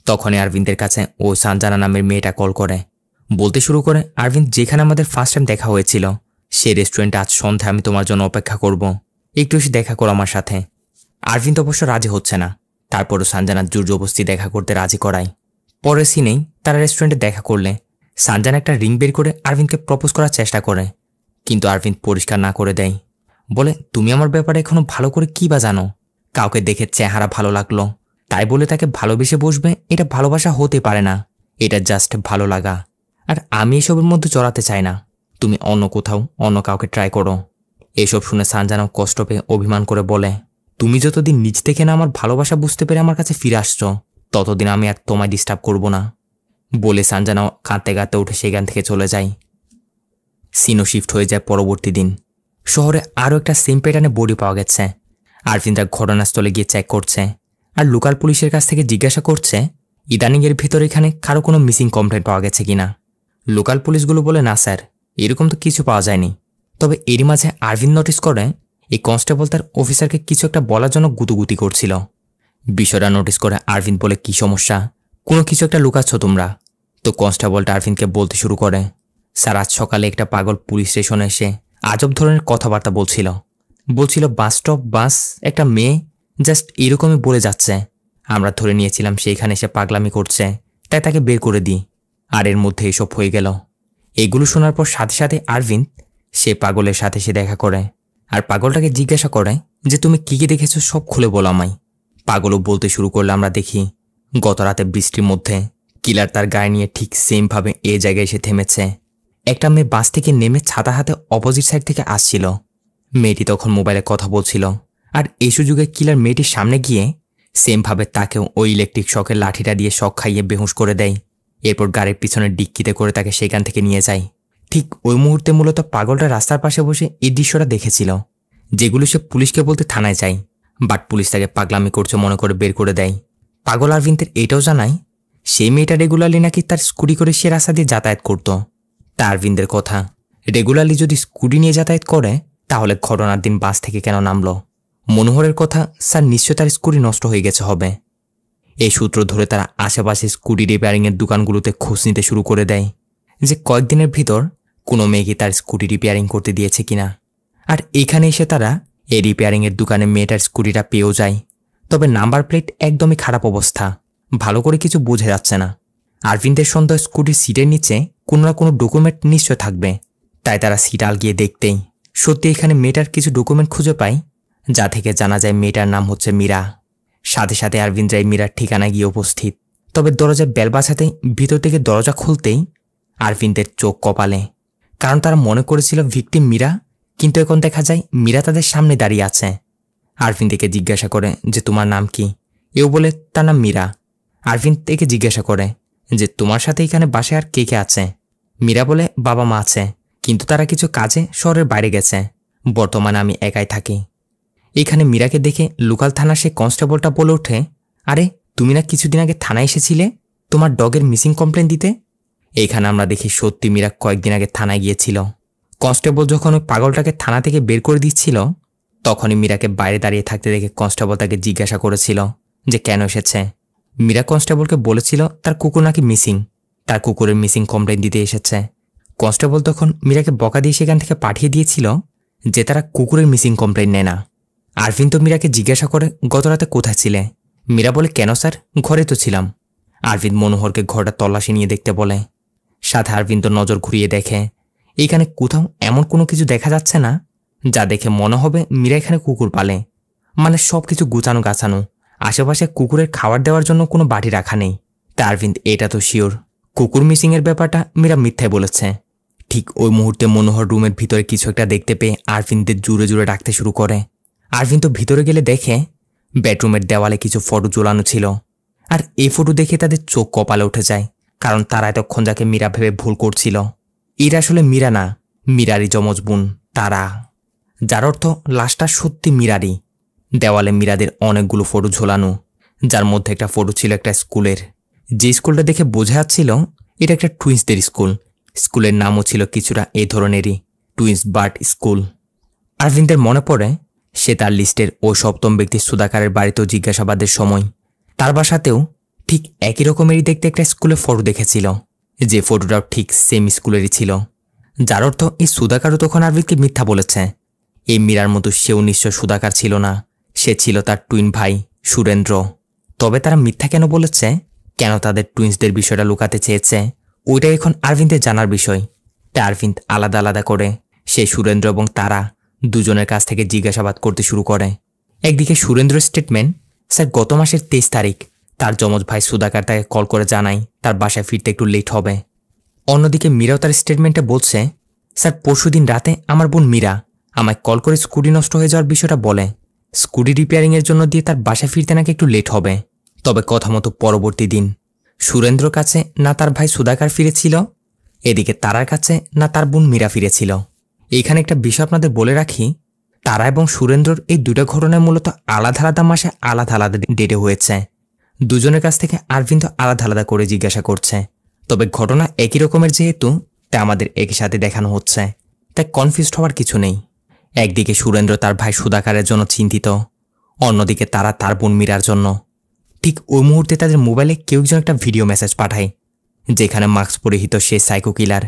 তখনই আরভিন্দের কাছে ওই সানজানা নামের মেয়েটা কল করে। বলতে শুরু করে, আরভিন, যেখানে আমাদের ফার্স্ট টাইম দেখা হয়েছিল সেই রেস্টুরেন্টে আজ সন্ধ্যায় আমি তোমার জন্য অপেক্ষা করব, একটু এসে দেখা করো আমার সাথে। আরভিন তো অবশ্য রাজি হচ্ছে না, তারপরও সানজানা জোর জবরদস্তি দেখা করতে রাজি করায়। পরের সিনেই তারা রেস্টুরেন্টে দেখা করলে সানজানা একটা রিং বের করে আরভিনকে প্রপোজ করার চেষ্টা করে, কিন্তু আরভিন পরিষ্কার না করে দেয়। বলে, তুমি আমার ব্যাপারে এখনো ভালো করে কি বা জানো? কাউকে দেখে চেহারা ভালো লাগলো তাই বলে তাকে ভালোবেসে বসবে, এটা ভালোবাসা হতে পারে না, এটা জাস্ট ভালো লাগা। আর আমি এসবের মধ্যে জড়াতে চাই না, তুমি অন্য কোথাও অন্য কাউকে ট্রাই করো। এসব শুনে সানজানাও কষ্ট পেয়ে অভিমান করে বলে, তুমি যতদিন নিজ থেকে না আমার ভালোবাসা বুঝতে পেরে আমার কাছে ফিরে আসছো ততদিন আমি আর তোমায় ডিস্টার্ব করব না। বলে সানজানাও কাঁদতে কাঁদতে উঠে সেখান থেকে চলে যায়। সিনো শিফট হয়ে যায় পরবর্তী দিন। শহরে আরও একটা সেম প্যাটার্নে বডি পাওয়া গেছে। আরভিন তার ঘটনাস্থলে গিয়ে চেক করছে আর লোকাল পুলিশের কাছ থেকে জিজ্ঞাসা করছে ইদানিংয়ের ভিতরে এখানে কারো কোনো মিসিং কমপ্লেন্ট পাওয়া গেছে কিনা। লোকাল পুলিশগুলো বলে, না স্যার, এরকম তো কিছু পাওয়া যায়নি। তবে এরই মাঝে আরভিন নোটিস করে এই কনস্টেবল তার অফিসারকে কিছু একটা বলার জন্য গুতুগুতি করছিল। বিষয়টা নোটিস করে আরভিন বলে, কি সমস্যা, কোনো কিছু একটা লুকাচ্ছ তোমরা? তো কনস্টেবলটা আরভিনকে বলতে শুরু করে, স্যার, আজ সকালে একটা পাগল পুলিশ স্টেশনে এসে আজব ধরনের কথাবার্তা বলছিল বাস স্টপ বাস একটা মেয়ে জাস্ট এরকমই বলে যাচ্ছে। আমরা ধরে নিয়েছিলাম সেইখানে এসে পাগলামি করছে, তাই তাকে বের করে দিই। আর এর মধ্যে এসব হয়ে গেল। এগুলো শোনার পর সাথে সাথে আরভিন সে পাগলের সাথে সে দেখা করে আর পাগলটাকে জিজ্ঞাসা করে যে তুমি কি কি দেখেছো সব খুলে বলো আমায়। পাগলও বলতে শুরু করলে, আমরা দেখি গত রাতে বৃষ্টির মধ্যে কিলার তার গায়ে নিয়ে ঠিক সেমভাবে এ জায়গায় এসে থেমেছে। একটা মেয়ে বাস থেকে নেমে ছাতা হাতে অপোজিট সাইড থেকে আসছিল। মেয়েটি তখন মোবাইলে কথা বলছিল আর এই সুযোগে কিলার মেয়েটির সামনে গিয়ে সেমভাবে তাকেও ওই ইলেকট্রিক শকের লাঠিটা দিয়ে শক খাইয়ে বেহুশ করে দেয়। এরপর গাড়ির পিছনে ডিক্কিতে করে তাকে সেখান থেকে নিয়ে যায়। ঠিক ওই মুহূর্তে মূলত পাগলটা রাস্তার পাশে বসে এই দৃশ্যটা দেখেছিল, যেগুলো সে পুলিশকে বলতে থানায় যায়, বাট পুলিশ তাকে পাগলামি করছে মনে করে বের করে দেয়। পাগল আরভিন্দের এটাও জানায় সেই মেয়েটা রেগুলারলি নাকি তার স্কুটি করে সে রাস্তা দিয়ে যাতায়াত করত। তা আরভিন্দের কথা, রেগুলারলি যদি স্কুটি নিয়ে যাতায়াত করে তাহলে ঘটনার দিন বাস থেকে কেন নামলো? মনোহরের কথা, স্যার, নিশ্চয় তার স্কুটি নষ্ট হয়ে গেছে হবে। এই সূত্র ধরে তারা আশেপাশে স্কুটি রিপেয়ারিংয়ের দোকানগুলোতে খোঁজ নিতে শুরু করে দেয় যে কয়েকদিনের ভিতর কোনো মেয়েকে তার স্কুটি রিপেয়ারিং করতে দিয়েছে কিনা। আর এখানে এসে তারা এই রিপেয়ারিংয়ের দোকানে মেয়েটার স্কুটিটা পেয়েও যায়। তবে নাম্বার প্লেট একদমই খারাপ অবস্থা, ভালো করে কিছু বোঝা যাচ্ছে না। আরভিন্দের সন্দেহ স্কুটির সিটের নিচে কোনো না কোনো ডকুমেন্ট নিশ্চয় থাকবে, তাই তারা সিট আলগিয়ে দেখতেই সত্যি এখানে মেয়েটার কিছু ডকুমেন্ট খুঁজে পায়, যা থেকে জানা যায় মেয়েটার নাম হচ্ছে মীরা। সাথে সাথে আরভিন্দ রায় মীরার ঠিকানায় গিয়ে উপস্থিত। তবে দরজায় বেল বাজাতেই ভিতর থেকে দরজা খুলতেই আরভিন্দের চোখ কপালে, কারণ তারা মনে করেছিল ভিকটিম মীরা, কিন্তু এখন দেখা যায় মীরা তাদের সামনে দাঁড়িয়ে আছে। আরভিন্দ থেকে জিজ্ঞাসা করে যে তোমার নাম কি? এও বলে তার নাম মীরা। আরভিন্দ থেকে জিজ্ঞাসা করে যে তোমার সাথে এখানে বাসায় আর কে কে আছে? মীরা বলে বাবা মা আছে, কিন্তু তারা কিছু কাজে শহরের বাইরে গেছে, বর্তমানে আমি একাই থাকি। এখানে মীরাকে দেখে লোকাল থানার সে কনস্টেবলটা বলে ওঠে, আরে তুমি না কিছুদিন আগে থানায় এসেছিলে তোমার ডগের মিসিং কমপ্লেন দিতে? এইখানে আমরা দেখি সত্যি মীরা কয়েকদিন আগে থানায় গিয়েছিল। কনস্টেবল যখন ওই পাগলটাকে থানা থেকে বের করে দিচ্ছিল তখনই মীরাকে বাইরে দাঁড়িয়ে থাকতে দেখে কনস্টেবল তাকে জিজ্ঞাসা করেছিল যে কেন এসেছে। মীরা কনস্টেবলকে বলেছিল তার কুকুর নাকি মিসিং, তার কুকুরের মিসিং কমপ্লেন দিতে এসেছে। কনস্টেবল তখন মীরাকে বকা দিয়ে সেখান থেকে পাঠিয়ে দিয়েছিল যে তারা কুকুরের মিসিং কমপ্লেন নেয় না। আরভিন্দ মীরাকে জিজ্ঞাসা করে গত রাতে কোথায় ছিলে? মীরা বলে কেন স্যার, ঘরে তো ছিলাম। আরভিন্দ মনোহরকে ঘরটা তল্লাশি নিয়ে দেখতে বলে। সাথে আরভিন্দ নজর ঘুরিয়ে দেখে এইখানে কোথাও এমন কোনো কিছু দেখা যাচ্ছে না যা দেখে মনে হবে মীরা এখানে কুকুর পালে, মানে সব কিছু গুছানো গাছানো, আশেপাশে কুকুরের খাবার দেওয়ার জন্য কোনো বাটি রাখা নেই। তা আরভিন্দ এটা তো শিওর কুকুর মিসিংয়ের ব্যাপারটা মীরা মিথ্যায় বলেছে। ঠিক ওই মুহূর্তে মনোহর রুমের ভিতরে কিছু একটা দেখতে পেয়ে আরভিন্দের জুড়ে জুড়ে ডাকতে শুরু করে। আরভিন্দ ভিতরে গেলে দেখে বেডরুমের দেওয়ালে কিছু ফটো ঝোলানো ছিল, আর এই ফটো দেখে তাদের চোখ কপালে উঠে যায়, কারণ তারা এতক্ষণ যাকে মীরা ভেবে ভুল করছিল এরা আসলে মীরা না, মীরারই যমজ বোন তারা, যার অর্থ লাশটা সত্যি মীরারই। দেওয়ালে মীরাদের অনেকগুলো ফটো ঝোলানো, যার মধ্যে একটা ফটো ছিল একটা স্কুলের, যে স্কুলটা দেখে বোঝা যাচ্ছিল এটা একটা টুইন্সদের স্কুল। স্কুলের নামও ছিল কিছুটা এই ধরনেরই, টুইন্স বার্ট স্কুল। আরভিন্দের মনে পড়ে সে তার লিস্টের ও সপ্তম ব্যক্তি সুধাকারের বাড়িতেও জিজ্ঞাসাবাদের সময় তার বাসাতেও ঠিক একই রকমেরই দেখতে একটা স্কুলের ফটো দেখেছিল, যে ফটোটাও ঠিক সেম স্কুলেরই ছিল। যার অর্থ এই সুধাকারও তখন আরভিদকে মিথ্যা বলেছে। এই মীরার মতো সেও নিশ্চয় সুধাকার ছিল না, সে ছিল তার টুইন ভাই সুরেন্দ্র। তবে তারা মিথ্যা কেন বলেছে, কেন তাদের টুইন্সদের বিষয়টা লুকাতে চেয়েছে, ওইটা এখন আরভিন্দের জানার বিষয়। তাই আরভিন্দ আলাদা আলাদা করে সে সুরেন্দ্র এবং তারা দুজনের কাছ থেকে জিজ্ঞাসাবাদ করতে শুরু করে। একদিকে সুরেন্দ্রের স্টেটমেন্ট, স্যার গত মাসের 23 তারিখ তার যমজ ভাই সুধাকার তাকে কল করে জানায় তার বাসায় ফিরতে একটু লেট হবে। অন্যদিকে মীরাও তার স্টেটমেন্টে বলছে, স্যার পরশুদিন রাতে আমার বোন মীরা আমায় কল করে স্কুটি নষ্ট হয়ে যাওয়ার বিষয়টা বলে, স্কুটি রিপেয়ারিংয়ের জন্য দিয়ে তার বাসায় ফিরতে নাকি একটু লেট হবে। তবে কথা মতো পরবর্তী দিন সুরেন্দ্রর কাছে না তার ভাই সুধাকার ফিরেছিল, এদিকে তারার কাছে না তার বোন মীরা ফিরেছিল। এইখানে একটা বিষয় আপনাদের বলে রাখি, তারা এবং সুরেন্দ্রর এই দুটো ঘটনায় মূলত আলাদা আলাদা মাসে আলাদা আলাদা ডেটে হয়েছে। দুজনের কাছ থেকে আরভিন্দ আলাদা আলাদা করে জিজ্ঞাসা করছে, তবে ঘটনা একই রকমের যেহেতু তা আমাদের একই সাথে দেখানো হচ্ছে, তাই কনফিউজড হওয়ার কিছু নেই। একদিকে সুরেন্দ্র তার ভাই সুধাকারের জন্য চিন্তিত, অন্যদিকে তারা তার বোন মীরার জন্য। ঠিক ওই মুহূর্তে তাদের মোবাইলে কেউ একজন একটা ভিডিও মেসেজ পাঠায়, যেখানে মাস্ক পরিহিত সে সাইকো কিলার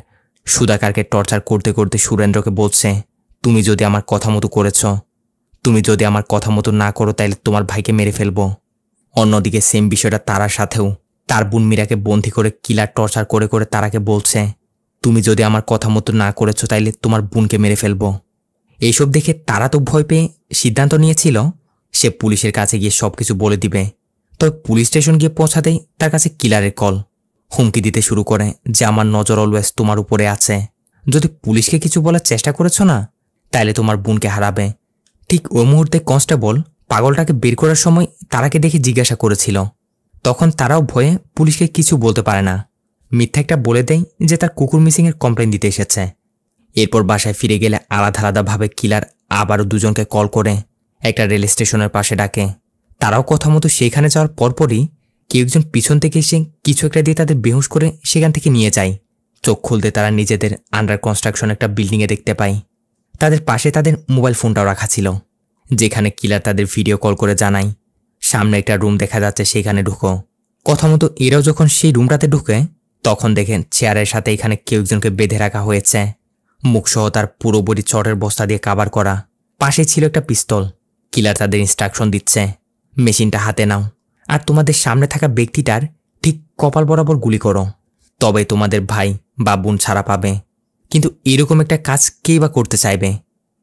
সুধাকারকে টর্চার করতে করতে সুরেন্দ্রকে বলছে, তুমি যদি আমার কথা মতো করেছ, তুমি যদি আমার কথা মতো না করো তাইলে তোমার ভাইকে মেরে ফেলবো। অন্যদিকে সেম বিষয়টা তারার সাথেও তার বোন মীরাকে বন্দী করে কিলার টর্চার করে করে তারাকে বলছে, তুমি যদি আমার কথা মতো না করেছো তাইলে তোমার বোনকে মেরে ফেলবো। এইসব দেখে তারা তো ভয় পেয়ে সিদ্ধান্ত নিয়েছিল সে পুলিশের কাছে গিয়ে সবকিছু বলে দিবে। তবে পুলিশ স্টেশন গিয়ে পৌঁছাতেই তার কাছে কিলারের কল, হুমকি দিতে শুরু করে যে আমার নজর অলওয়েজ তোমার উপরে আছে, যদি পুলিশকে কিছু বলার চেষ্টা করেছো না তাইলে তোমার বোনকে হারাবে। ঠিক ওই মুহূর্তে কনস্টেবল পাগলটাকে বের করার সময় তারাকে দেখে জিজ্ঞাসা করেছিল, তখন তারাও ভয়ে পুলিশকে কিছু বলতে পারে না, মিথ্যা একটা বলে দেয় যে তার কুকুর মিসিংয়ের কমপ্লেন দিতে এসেছে। এরপর বাসায় ফিরে গেলে আলাদা আলাদাভাবে কিলার আবারও দুজনকে কল করে একটা রেল স্টেশনের পাশে ডাকে। তারাও কথা মতো সেখানে যাওয়ার পরপরই কেউ একজন পিছন থেকে এসে কিছু একটা দিয়ে তাদের বেহুশ করে সেখান থেকে নিয়ে যায়। চোখ খুলতে তারা নিজেদের আন্ডার কনস্ট্রাকশন একটা বিল্ডিংয়ে দেখতে পায়। তাদের পাশে তাদের মোবাইল ফোনটাও রাখা ছিল, যেখানে কিলার তাদের ভিডিও কল করে জানায় সামনে একটা রুম দেখা যাচ্ছে, সেখানে ঢুকো। কথা মতো এরাও যখন সেই রুমটাতে ঢুকে তখন দেখেন চেয়ারের সাথে এখানে কেউ একজনকে বেঁধে রাখা হয়েছে, মুখসহ তার পুরো বডি চটের বস্তা দিয়ে কাভার করা। পাশে ছিল একটা পিস্তল। কিলার তাদের ইনস্ট্রাকশন দিচ্ছে, মেশিনটা হাতে নাও আর তোমাদের সামনে থাকা ব্যক্তিটার ঠিক কপাল বরাবর গুলি করো, তবে তোমাদের ভাই বা বোন ছাড়া পাবে। কিন্তু এরকম একটা কাজ কেই বা করতে চাইবে?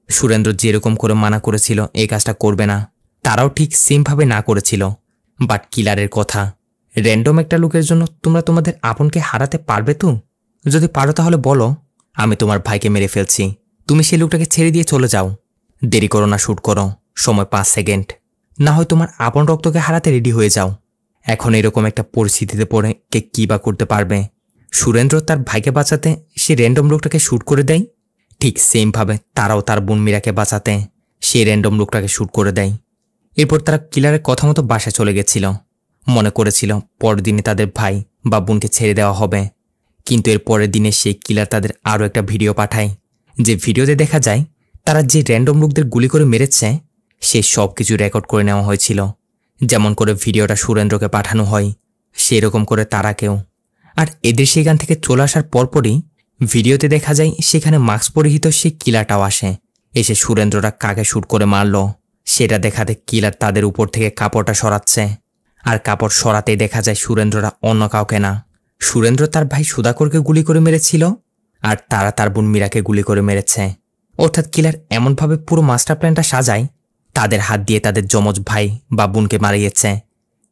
সুরেন্দ্র যেরকম করে মানা করেছিল এই কাজটা করবে না, তারাও ঠিক সেমভাবে না করেছিল। বাট কিলারের কথা, র্যান্ডম একটা লোকের জন্য তোমরা তোমাদের আপনকে হারাতে পারবে তো? যদি পারো তাহলে বলো, আমি তোমার ভাইকে মেরে ফেলছি, তুমি সেই লোকটাকে ছেড়ে দিয়ে চলে যাও। দেরি করো না, শ্যুট করো, সময় 5 সেকেন্ড, না হয় তোমার আপন রক্তকে হারাতে রেডি হয়ে যাও। এখন এরকম একটা পরিস্থিতিতে পড়ে কে কী বা করতে পারবে? সুরেন্দ্র তার ভাইকে বাঁচাতে সে র্যান্ডম লোকটাকে শ্যুট করে দেয়, ঠিক সেমভাবে তারাও তার বোন মীরাকে বাঁচাতে সে র্যান্ডম লোকটাকে শ্যুট করে দেয়। এরপর তারা কিলারের কথা মতো বাসায় চলে গেছিল, মনে করেছিল পরের দিনে তাদের ভাই বা বোনকে ছেড়ে দেওয়া হবে। কিন্তু এর পরের দিনে সেই কিলার তাদের আরও একটা ভিডিও পাঠায়, যে ভিডিওতে দেখা যায় তারা যে র্যান্ডম লোকদের গুলি করে মেরেছে সে সব কিছু রেকর্ড করে নেওয়া হয়েছিল। যেমন করে ভিডিওটা সুরেন্দ্রকে পাঠানো হয় সেরকম করে তারাকেও। আর এদের সেখান থেকে চলে আসার পরপরই ভিডিওতে দেখা যায় সেখানে মাস্ক পরিহিত সেই কিলারটাও আসে, এসে সুরেন্দ্ররা কাকে শ্যুট করে মারল সেটা দেখাতে কিলার তাদের উপর থেকে কাপড়টা সরাচ্ছে। আর কাপড় সরাতেই দেখা যায় সুরেন্দ্ররা অন্য কাউকে না, সুরেন্দ্র তার ভাই সুধাকরকে গুলি করে মেরেছিল আর তারা তার বোন মীরাকে গুলি করে মেরেছে। অর্থাৎ কিলার এমনভাবে পুরো মাস্টার প্ল্যানটা সাজায় তাদের হাত দিয়ে তাদের যমজ ভাই বা বোনকে মারিয়েছে।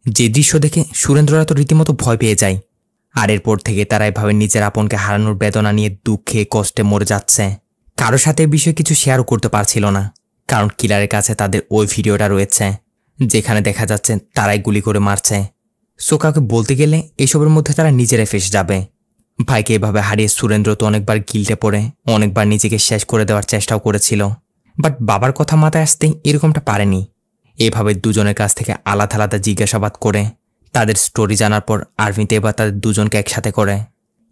যে দৃশ্য দেখে সুরেন্দ্ররা তো রীতিমতো ভয় পেয়ে যায়। আর এরপর থেকে তারা এভাবে নিজের আপনকে হারানোর বেদনা নিয়ে দুঃখে কষ্টে মরে যাচ্ছে। কারো সাথে এই বিষয়ে কিছু শেয়ারও করতে পারছিল না, কারণ কিলারের কাছে তাদের ওই ভিডিওটা রয়েছে যেখানে দেখা যাচ্ছে তারাই গুলি করে মারছে। সো কাউকে বলতে গেলে এসবের মধ্যে তারা নিজেরাই ফেসে যাবে। ভাইকে এভাবে হারিয়ে সুরেন্দ্র তো অনেকবার গিল্টে পড়ে অনেকবার নিজেকে শেষ করে দেওয়ার চেষ্টাও করেছিল, বাট বাবার কথা মাথায় আসতেই এরকমটা পারেনি। এভাবে দুজনের কাছ থেকে আলাদা আলাদা জিজ্ঞাসাবাদ করে তাদের স্টোরি জানার পর আর্মিতে এবার তাদের দুজনকে একসাথে করে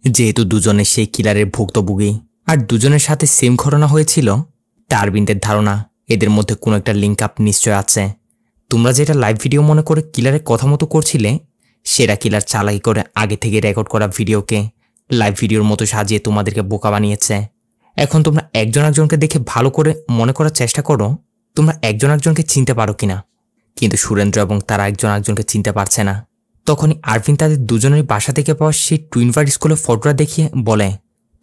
যেহেতু দুজনে সেই কিলারের ভুক্তভোগী আর দুজনের সাথে সেম ঘটনা হয়েছিল, তাই আরবিন্দের ধারণা এদের মধ্যে কোনো একটা লিঙ্ক আপ নিশ্চয় আছে। তোমরা যেটা লাইভ ভিডিও মনে করে কিলারের কথা মতো করছিলে, সেরা কিলার চালাকি করে আগে থেকে রেকর্ড করা ভিডিওকে লাইভ ভিডিওর মতো সাজিয়ে তোমাদেরকে বোকা বানিয়েছে। এখন তোমরা একজন একজনকে দেখে ভালো করে মনে করার চেষ্টা করো তোমরা একজন একজনকে চিনতে পারো কিনা। কিন্তু সুরেন্দ্র এবং তারা একজন একজনকে চিনতে পারছে না। তখনই আরভিন তাদের দুজনের বাসা থেকে পাওয়া সেই টুইনভার স্কুলের ফটোটা দেখিয়ে বলে,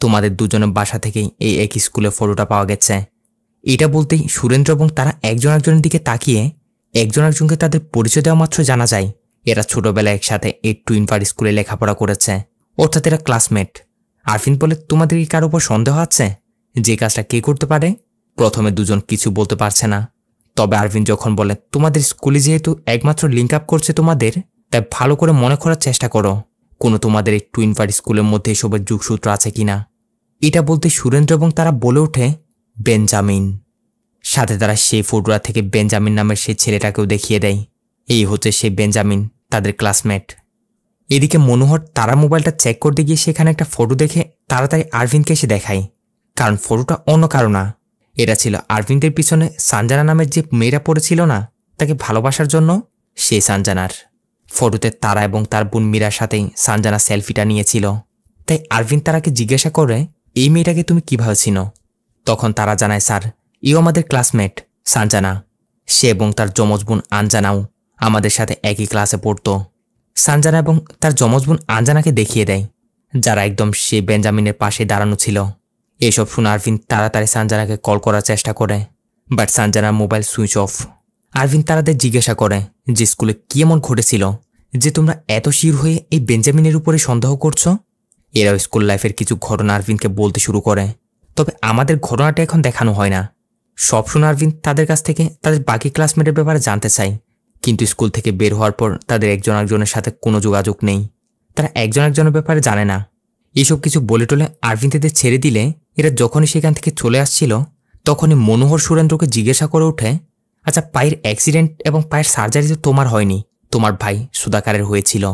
তোমাদের দুজনের বাসা থেকেই এই এক স্কুলের ফটোটা পাওয়া গেছে। এটা বলতেই সুরেন্দ্র এবং তারা একজন একজনের দিকে তাকিয়ে একজন একজনকে তাদের পরিচয় দেওয়া মাত্র জানা যায় এরা ছোটবেলায় একসাথে এই টুইনভার স্কুলে লেখাপড়া করেছে, অর্থাৎ এরা ক্লাসমেট। আরভিন বলে, তোমাদের কি কারো উপর সন্দেহ আছে যে কাজটা কে করতে পারে? প্রথমে দুজন কিছু বলতে পারছে না। তবে আরভিন যখন বলে, তোমাদের স্কুলে যেহেতু একমাত্র লিঙ্ক আপ করছে তোমাদের, তাই ভালো করে মনে করার চেষ্টা করো কোনো তোমাদের এই টুইনভার স্কুলের মধ্যে এসবের যোগসূত্র আছে কিনা। এটা বলতে সুরেন্দ্র এবং তারা বলে ওঠে, বেঞ্জামিন। সাথে তারা সেই ফটোটা থেকে বেঞ্জামিন নামের সেই ছেলেটাকেও দেখিয়ে দেয়। এই হচ্ছে সেই বেঞ্জামিন, তাদের ক্লাসমেট। এদিকে মনোহর তারা মোবাইলটা চেক করতে গিয়ে সেখানে একটা ফটো দেখে তাড়াতাড়ি আরভিনকে এসে দেখায়, কারণ ফটোটা অন্য কারো না। এটা ছিল আরভিনদের পিছনে সানজানা নামের যে মেয়েরা পড়েছিল না, তাকে ভালোবাসার জন্য সেই সানজানার। ফটোতে তারা এবং তার বোন মীরার সাথেই সানজানা সেলফিটা নিয়েছিল। তাই আরভিন তারাকে জিজ্ঞাসা করে, এই মেয়েটাকে তুমি কিভাবে চিনো? তখন তারা জানায়, স্যার, ইও আমাদের ক্লাসমেট সানজানা। সে এবং তার যমজ বোন আনজানাও আমাদের সাথে একই ক্লাসে পড়তো। সানজানা এবং তার যমজ বোন আনজানাকে দেখিয়ে দেয়, যারা একদম সে বেঞ্জামিনের পাশে দাঁড়ানো ছিল। এসব শুনে আরভিন তাড়াতাড়ি সানজানাকে কল করার চেষ্টা করে, বাট সানজানার মোবাইল সুইচ অফ। আরভিন তারাদের জিজ্ঞাসা করে যে স্কুলে কি এমন ঘটেছিল যে তোমরা এত শির হয়ে এই বেঞ্জামিনের উপরে সন্দেহ করছো। এরাও স্কুল লাইফের কিছু ঘটনা আরভিনকে বলতে শুরু করে, তবে আমাদের ঘটনাটা এখন দেখানো হয় না। সব শুনে আরভিন তাদের কাছ থেকে তাদের বাকি ক্লাসমেটের ব্যাপারে জানতে চায়, কিন্তু স্কুল থেকে বের হওয়ার পর তাদের একজন একজনের সাথে কোনো যোগাযোগ নেই। তারা একজন একজনের ব্যাপারে জানে না। এইসব কিছু বলে টলে আরভিন তাদের ছেড়ে দিলে এরা যখনই সেখান থেকে চলে আসছিল, তখনই মনোহর সুরেন্দ্রকে জিজ্ঞাসা করে ওঠে, আচ্ছা, পায়ের অ্যাক্সিডেন্ট এবং পায়ের সার্জারি তো তোমার হয়নি, তোমার ভাই সুধাকারের হয়েছিল।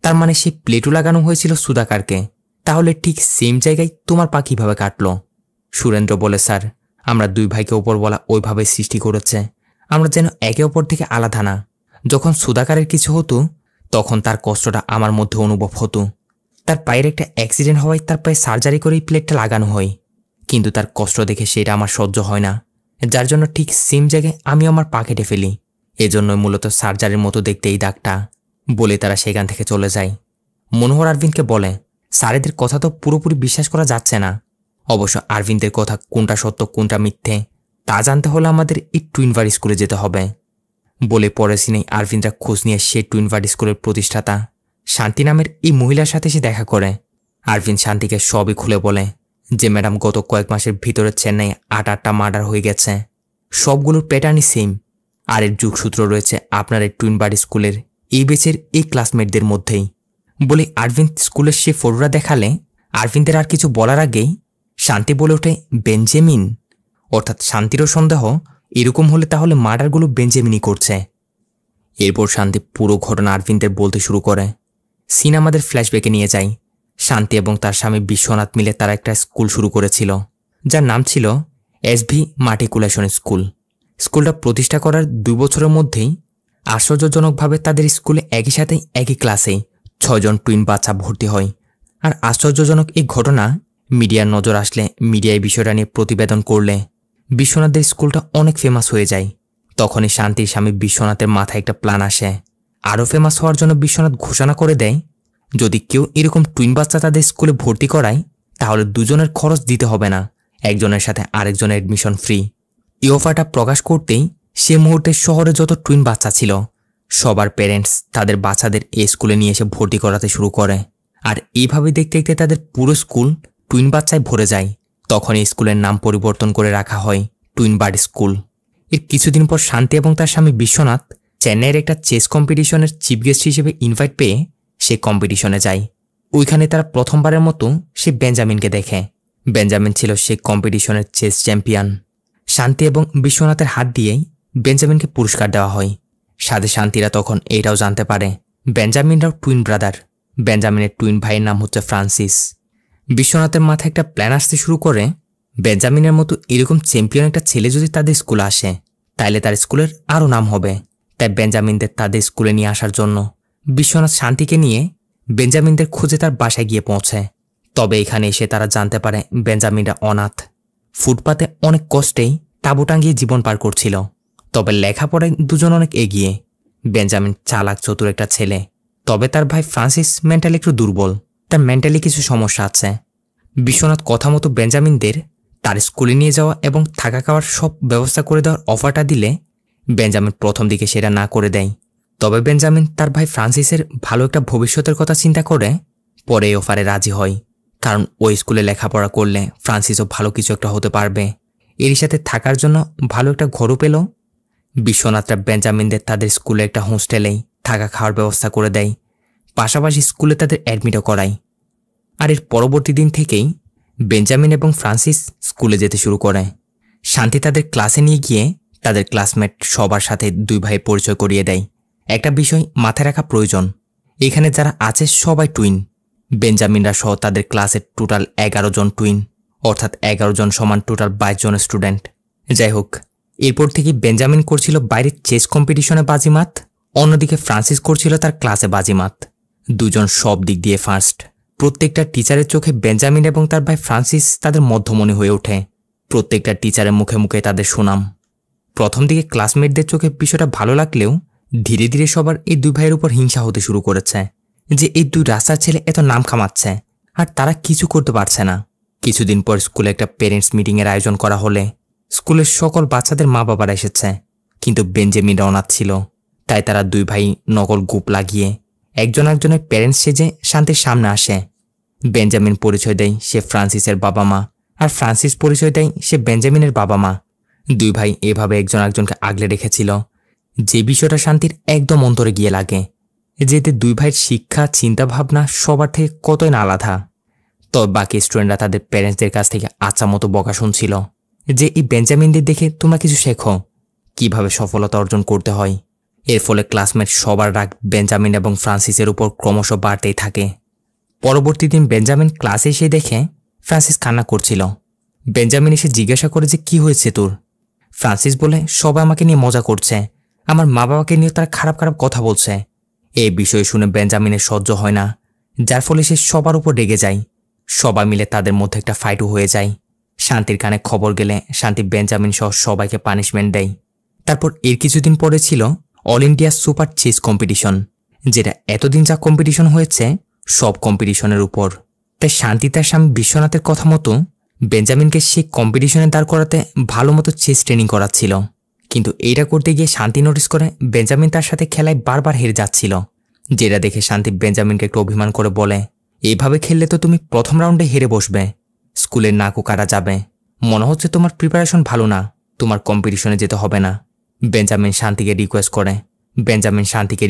তার মানে সেই প্লেটও লাগানো হয়েছিল সুধাকারকে। তাহলে ঠিক সেম জায়গায় তোমার পা কীভাবে কাটল? সুরেন্দ্র বলে, স্যার, আমরা দুই ভাইকে ওপরওয়ালা ওইভাবে সৃষ্টি করেছে, আমরা যেন একে অপর থেকে আলাদা না। যখন সুধাকারের কিছু হতো তখন তার কষ্টটা আমার মধ্যে অনুভব হতো। তার পায়ের একটা অ্যাক্সিডেন্ট হওয়ায় তার পায়ে সার্জারি করে এই প্লেটটা লাগানো হয়, কিন্তু তার কষ্ট দেখে সেটা আমার সহ্য হয় না, যার জন্য ঠিক সেম জায়গায় আমি আমার পা কেটে ফেলি। এজন্যই মূলত সার্জারির মতো দেখতে এই দাগটা। বলে তারা সেখান থেকে চলে যায়। মনোহর আরভিনকে বলে, স্যারেদের কথা তো পুরোপুরি বিশ্বাস করা যাচ্ছে না। অবশ্য আরভিনদের কথা কোনটা সত্য কোনটা মিথ্যে তা জানতে হলে আমাদের এই টুইনভার স্কুলে যেতে হবে। বলে পরে সিনেই আরভিনরা খোঁজ নিয়ে সে টুইনভার স্কুলের প্রতিষ্ঠাতা শান্তি নামের এই মহিলার সাথে সে দেখা করে। আরভিন শান্তিকে সবই খুলে বলে যে, ম্যাডাম, গত কয়েক মাসের ভিতরে চেন্নাই 8টা মার্ডার হয়ে গেছে, সবগুলোর প্যাটার্নই সেম। আর এর যোগসূত্র রয়েছে আপনার এই টুইনভার স্কুলের এই বেচের এই ক্লাসমেটদের মধ্যেই। বলে আরভিন স্কুলের সে ফটোটা দেখালে আরভিনদের আর কিছু বলার আগেই শান্তি বলে ওঠে, বেঞ্জামিন। অর্থাৎ শান্তিরও সন্দেহ এরকম হলে তাহলে মার্ডারগুলো বেঞ্জামিনই করছে। এরপর শান্তি পুরো ঘটনা আরভিনদের বলতে শুরু করে। সিন আমাদের ফ্ল্যাশব্যাকে নিয়ে যায়। শান্তি এবং তার স্বামী বিশ্বনাথ মিলে তারা একটা স্কুল শুরু করেছিল, যার নাম ছিল এসভি মার্টিকুলেশন স্কুল। স্কুলটা প্রতিষ্ঠা করার 2 বছরের মধ্যেই আশ্চর্যজনকভাবে তাদের স্কুলে একই সাথে একই ক্লাসেই 6 জন টুইন বাচ্চা ভর্তি হয়। আর আশ্চর্যজনক এই ঘটনা মিডিয়ার নজর আসলে, মিডিয়ায় বিষয়টা নিয়ে প্রতিবেদন করলে বিশ্বনাথদের স্কুলটা অনেক ফেমাস হয়ে যায়। তখনই শান্তির স্বামী বিশ্বনাথের মাথায় একটা প্ল্যান আসে। আরও ফেমাস হওয়ার জন্য বিশ্বনাথ ঘোষণা করে দেয়, যদি কেউ এরকম টুইন বাচ্চা তাদের স্কুলে ভর্তি করায় তাহলে দুজনের খরচ দিতে হবে না, একজনের সাথে আরেকজনের অ্যাডমিশন ফ্রি। এই অফারটা প্রকাশ করতেই সে মুহূর্তে শহরে যত টুইন বাচ্চা ছিল সবার প্যারেন্টস তাদের বাচ্চাদের এই স্কুলে নিয়ে এসে ভর্তি করাতে শুরু করে। আর এইভাবে দেখতে দেখতে তাদের পুরো স্কুল টুইন বাচ্চায় ভরে যায়। তখন এই স্কুলের নাম পরিবর্তন করে রাখা হয় টুইন বার্ড স্কুল। এর কিছুদিন পর শান্তি এবং তার স্বামী বিশ্বনাথ চেন্নাইয়ের একটা চেস কম্পিটিশনের চিফ গেস্ট হিসেবে ইনভাইট পেয়ে সে কম্পিটিশনে যায়। ওইখানে তারা প্রথমবারের মতো সে বেঞ্জামিনকে দেখে। বেঞ্জামিন ছিল সে কম্পিটিশনের চেস চ্যাম্পিয়ন। শান্তি এবং বিশ্বনাথের হাত দিয়েই বেঞ্জামিনকে পুরস্কার দেওয়া হয়। সাথে শান্তিরা তখন এটাও জানতে পারে বেঞ্জামিনরাও টুইন ব্রাদার। বেঞ্জামিনের টুইন ভাইয়ের নাম হচ্ছে ফ্রান্সিস। বিশ্বনাথের মাথায় একটা প্ল্যান আসতে শুরু করে, বেঞ্জামিনের মতো এরকম চ্যাম্পিয়ন একটা ছেলে যদি তাদের স্কুলে আসে তাইলে তার স্কুলের আরও নাম হবে। তাই বেঞ্জামিনদের তাদের স্কুলে নিয়ে আসার জন্য বিশ্বনাথ শান্তিকে নিয়ে বেঞ্জামিনদের খোঁজে তার বাসায় গিয়ে পৌঁছায়। তবে এখানে এসে তারা জানতে পারে বেঞ্জামিনরা অনাথ, ফুটপাতে অনেক কষ্টেই তাঁবু টাঙ্গিয়ে জীবন পার করছিল। তবে লেখাপড়ায় দুজন অনেক এগিয়ে। বেঞ্জামিন চালাক চতুর একটা ছেলে, তবে তার ভাই ফ্রান্সিস মেন্টালি একটু দুর্বল, তার মেন্টালি কিছু সমস্যা আছে। বিশ্বনাথ কথা মতো বেঞ্জামিনদের তার স্কুলে নিয়ে যাওয়া এবং থাকা খাওয়ার সব ব্যবস্থা করে দেওয়ার অফারটা দিলে বেঞ্জামিন প্রথম দিকে সেটা না করে দেয়। তবে বেঞ্জামিন তার ভাই ফ্রান্সিসের ভালো একটা ভবিষ্যতের কথা চিন্তা করে পরে এই অফারে রাজি হয়, কারণ ওই স্কুলে লেখাপড়া করলে ফ্রান্সিসও ভালো কিছু একটা হতে পারবে। এরই সাথে থাকার জন্য ভালো একটা ঘরও পেল। বিশ্বনাথরা বেঞ্জামিনদের তাদের স্কুলে একটা হোস্টেলেই থাকা খাওয়ার ব্যবস্থা করে দেয়, পাশাপাশি স্কুলে তাদের অ্যাডমিটও করায়। আর এর পরবর্তী দিন থেকেই বেঞ্জামিন এবং ফ্রান্সিস স্কুলে যেতে শুরু করে। শান্তি তাদের ক্লাসে নিয়ে গিয়ে তাদের ক্লাসমেট সবার সাথে দুই ভাই পরিচয় করিয়ে দেয়। একটা বিষয় মাথায় রাখা প্রয়োজন, এখানে যারা আছে সবাই টুইন। বেঞ্জামিনরা সহ তাদের ক্লাসের টোটাল 11 জন টুইন, অর্থাৎ 11 জন সমান টোটাল 22 জন স্টুডেন্ট। যাই হোক, এরপর থেকে বেঞ্জামিন করছিল বাইরের চেস কম্পিটিশনে বাজিমাত, অন্যদিকে ফ্রান্সিস করছিল তার ক্লাসে বাজিমাত। দুজন সব দিক দিয়ে ফার্স্ট। প্রত্যেকটা টিচারের চোখে বেঞ্জামিন এবং তার ভাই ফ্রান্সিস তাদের মধ্যমণি হয়ে ওঠে। প্রত্যেকটা টিচারের মুখে মুখে তাদের সুনাম। প্রথম দিকে ক্লাসমেটদের চোখে বিষয়টা ভালো লাগলেও ধীরে ধীরে সবার এই দুই ভাইয়ের উপর হিংসা হতে শুরু করেছে যে এই দুই রাস্তার ছেলে এত নাম কামাচ্ছে আর তারা কিছু করতে পারছে না। কিছুদিন পর স্কুলে একটা পেরেন্টস মিটিংয়ের আয়োজন করা হলে স্কুলের সকল বাচ্চাদের মা বাবারা এসেছে, কিন্তু বেঞ্জামিনরা অনাথ ছিল। তাই তারা দুই ভাই নকল গুপ লাগিয়ে একজন একজনের প্যারেন্টস সেজে শান্তির সামনে আসে। বেঞ্জামিন পরিচয় দেয় সে ফ্রান্সিসের বাবা মা, আর ফ্রান্সিস পরিচয় দেয় সে বেঞ্জামিনের বাবা মা। দুই ভাই এভাবে একজন একজনকে আগলে রেখেছিল, যে বিষয়টা শান্তির একদম অন্তরে গিয়ে লাগে, যেতে দুই ভাইয়ের শিক্ষা চিন্তাভাবনা সবার থেকে কতই না আলাদা। তবে বাকি স্টুডেন্টরা তাদের প্যারেন্টসদের কাছ থেকে আচ্ছা মতো বকা শুনছিল যে এই বেঞ্জামিনদের দেখে তোমরা কিছু শেখো, কিভাবে সফলতা অর্জন করতে হয়। এর ফলে ক্লাসমেট সবার রাগ বেঞ্জামিন এবং ফ্রান্সিসের উপর ক্রমশ বাড়তেই থাকে। পরবর্তী দিন বেঞ্জামিন ক্লাসে এসে দেখে ফ্রান্সিস কান্না করছিল। বেঞ্জামিন এসে জিজ্ঞাসা করে যে কি হয়েছে তোর। ফ্রান্সিস বলে সবাই আমাকে নিয়ে মজা করছে, আমার মা বাবাকে নিয়ে তারা খারাপ খারাপ কথা বলছে। এই বিষয় শুনে বেঞ্জামিনের সহ্য হয় না, যার ফলে সে সবার উপর রেগে যায়। সবাই মিলে তাদের মধ্যে একটা ফাইটও হয়ে যায়। শান্তির কানে খবর গেলে শান্তি বেঞ্জামিন সহ সবাইকে পানিশমেন্ট দেয়। তারপর এর কিছুদিন পরে ছিল all India super chess competition, যেটা এতদিন যা কম্পিটিশন হয়েছে সব কম্পিটিশনের উপর। তাই শান্তি তার স্বামী বিশ্বনাথের কথা মতো বেঞ্জামিনকে সেই কম্পিটিশনে দাঁড় করাতে ভালো মতো চেস ট্রেনিং করাচ্ছিল। কিন্তু এইটা করতে গিয়ে শান্তি নোটিস করে বেঞ্জামিন তার সাথে খেলায় বারবার হেরে যাচ্ছিল, যেটা দেখে শান্তি বেঞ্জামিনকে একটু অভিমান করে বলে, এইভাবে খেললে তো তুমি প্রথম রাউন্ডে হেরে বসবে, স্কুলের নাকও কাটা যাবে, মনে হচ্ছে তোমার প্রিপারেশন ভালো না, তোমার কম্পিটিশনে যেতে হবে না। বেঞ্জামিন শান্তিকে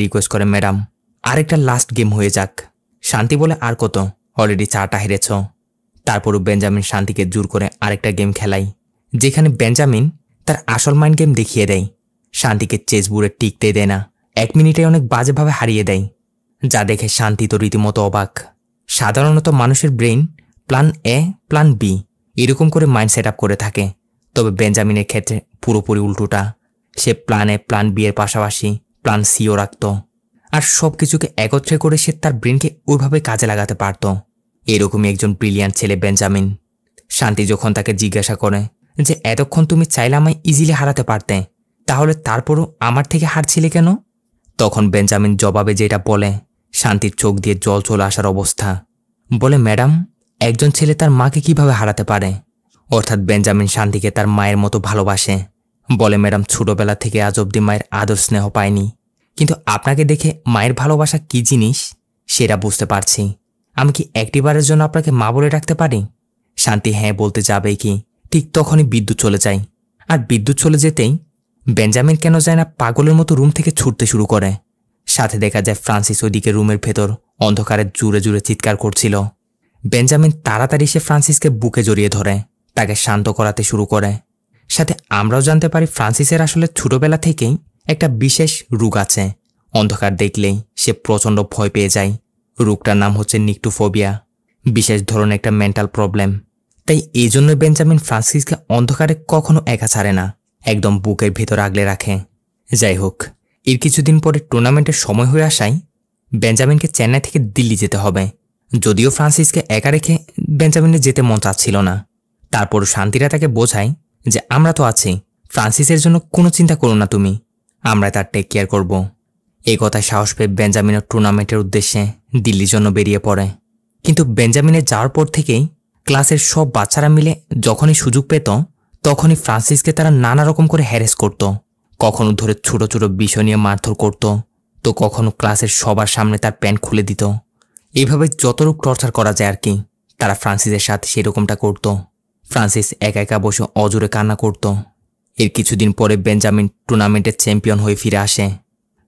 রিকোয়েস্ট করে ম্যাডাম আরেকটা লাস্ট গেম হয়ে যাক। শান্তি বলে আর কত, অলরেডি 4টা হেরেছ। তারপরও বেঞ্জামিন শান্তিকে জোর করে আরেকটা গেম খেলায়, যেখানে বেঞ্জামিন তার আসল মাইন্ড গেম দেখিয়ে দেয়। শান্তিকে চেস বোর্ডে টিকতে দেয় না, 1 মিনিটে অনেক বাজেভাবে হারিয়ে দেয়, যা দেখে শান্তি তো রীতিমতো অবাক। সাধারণত মানুষের brain plan A plan B এরকম করে মাইন্ড সেট আপ করে থাকে, তবে বেঞ্জামিনের ক্ষেত্রে পুরোপুরি উল্টোটা। সে প্ল্যান এ প্ল্যান বি এর পাশাপাশি প্ল্যান সিও রাখত, আর সব কিছুকে একত্রে করে সে তার ব্রেনকে ওইভাবে কাজে লাগাতে পারত। এরকমই একজন ব্রিলিয়ান্ট ছেলে বেঞ্জামিন। শান্তি যখন তাকে জিজ্ঞাসা করে যে এতক্ষণ তুমি চাইলে আমায় ইজিলি হারাতে পারতে, তাহলে তারপরও আমার থেকে হারছিলে কেন, তখন বেঞ্জামিন জবাবে যেটা বলে শান্তির চোখ দিয়ে জল চলে আসার অবস্থা। বলে, ম্যাডাম একজন ছেলে তার মাকে কিভাবে হারাতে পারে, অর্থাৎ বেঞ্জামিন শান্তিকে তার মায়ের মতো ভালোবাসে। বলে, ম্যাডাম ছোটবেলা থেকে আজ অবধি মায়ের আদর স্নেহ পায়নি, কিন্তু আপনাকে দেখে মায়ের ভালোবাসা কি জিনিস সেটা বুঝতে পারছি। আমি কি একটিবারের জন্য আপনাকে মা বলে ডাকতে পারি? শান্তি হ্যাঁ বলতে যাবেই কি, ঠিক তখনই বিদ্যুৎ চলে যায়। আর বিদ্যুৎ চলে যেতেই বেঞ্জামিন কেন যায় না পাগলের মতো রুম থেকে ছুটতে শুরু করে। সাথে দেখা যায় ফ্রান্সিস ওইদিকে রুমের ভেতর অন্ধকারে জুড়ে জুড়ে চিৎকার করছিল। বেঞ্জামিন তাড়াতাড়ি সে ফ্রান্সিসকে বুকে জড়িয়ে ধরে তাকে শান্ত করাতে শুরু করে। সাথে আমরাও জানতে পারি ফ্রান্সিসের আসলে ছোটবেলা থেকেই একটা বিশেষ রোগ আছে, অন্ধকার দেখলেই সে প্রচণ্ড ভয় পেয়ে যায়। রোগটার নাম হচ্ছে নিক্টোফোবিয়া। বিশেষ ধরনের একটা মেন্টাল প্রবলেম। তাই এই জন্য বেঞ্জামিন ফ্রান্সিসকে অন্ধকারে কখনো একা ছাড়ে না, একদম বুকের ভিতর আগলে রাখে। যাই হোক, এর কিছুদিন পরে টুর্নামেন্টের সময় হয়ে আসায় বেঞ্জামিনকে চেন্নাই থেকে দিল্লি যেতে হবে। যদিও ফ্রান্সিসকে একা রেখে বেঞ্জামিনের যেতে মন চাচ্ছিল না, তারপরও শান্তিরা তাকে বোঝায় যে আমরা তো আছি, ফ্রান্সিসের জন্য কোনো চিন্তা করো না তুমি, আমরা তার টেক কেয়ার করব। এই কথায় সাহস পেয়ে বেঞ্জামিনের টুর্নামেন্টের উদ্দেশ্যে দিল্লির জন্য বেরিয়ে পড়ে। কিন্তু বেঞ্জামিনের যাওয়ার পর থেকেই ক্লাসের সব বাচ্চারা মিলে যখনই সুযোগ পেত তখনই ফ্রান্সিসকে তারা নানা রকম করে হ্যারেস করত। কখনো ধরে ছোট ছোট বিষয় নিয়ে মারধর করত, তো কখনো ক্লাসের সবার সামনে তার প্যান্ট খুলে দিত। এইভাবে যতটুকু টর্চার করা যায় আর কি, তারা ফ্রান্সিসের সাথে সেরকমটা করত। ফ্রান্সিস একা একা বসে অজোরে কান্না করত। এর কিছুদিন পরে বেঞ্জামিন টুর্নামেন্টের চ্যাম্পিয়ন হয়ে ফিরে আসে।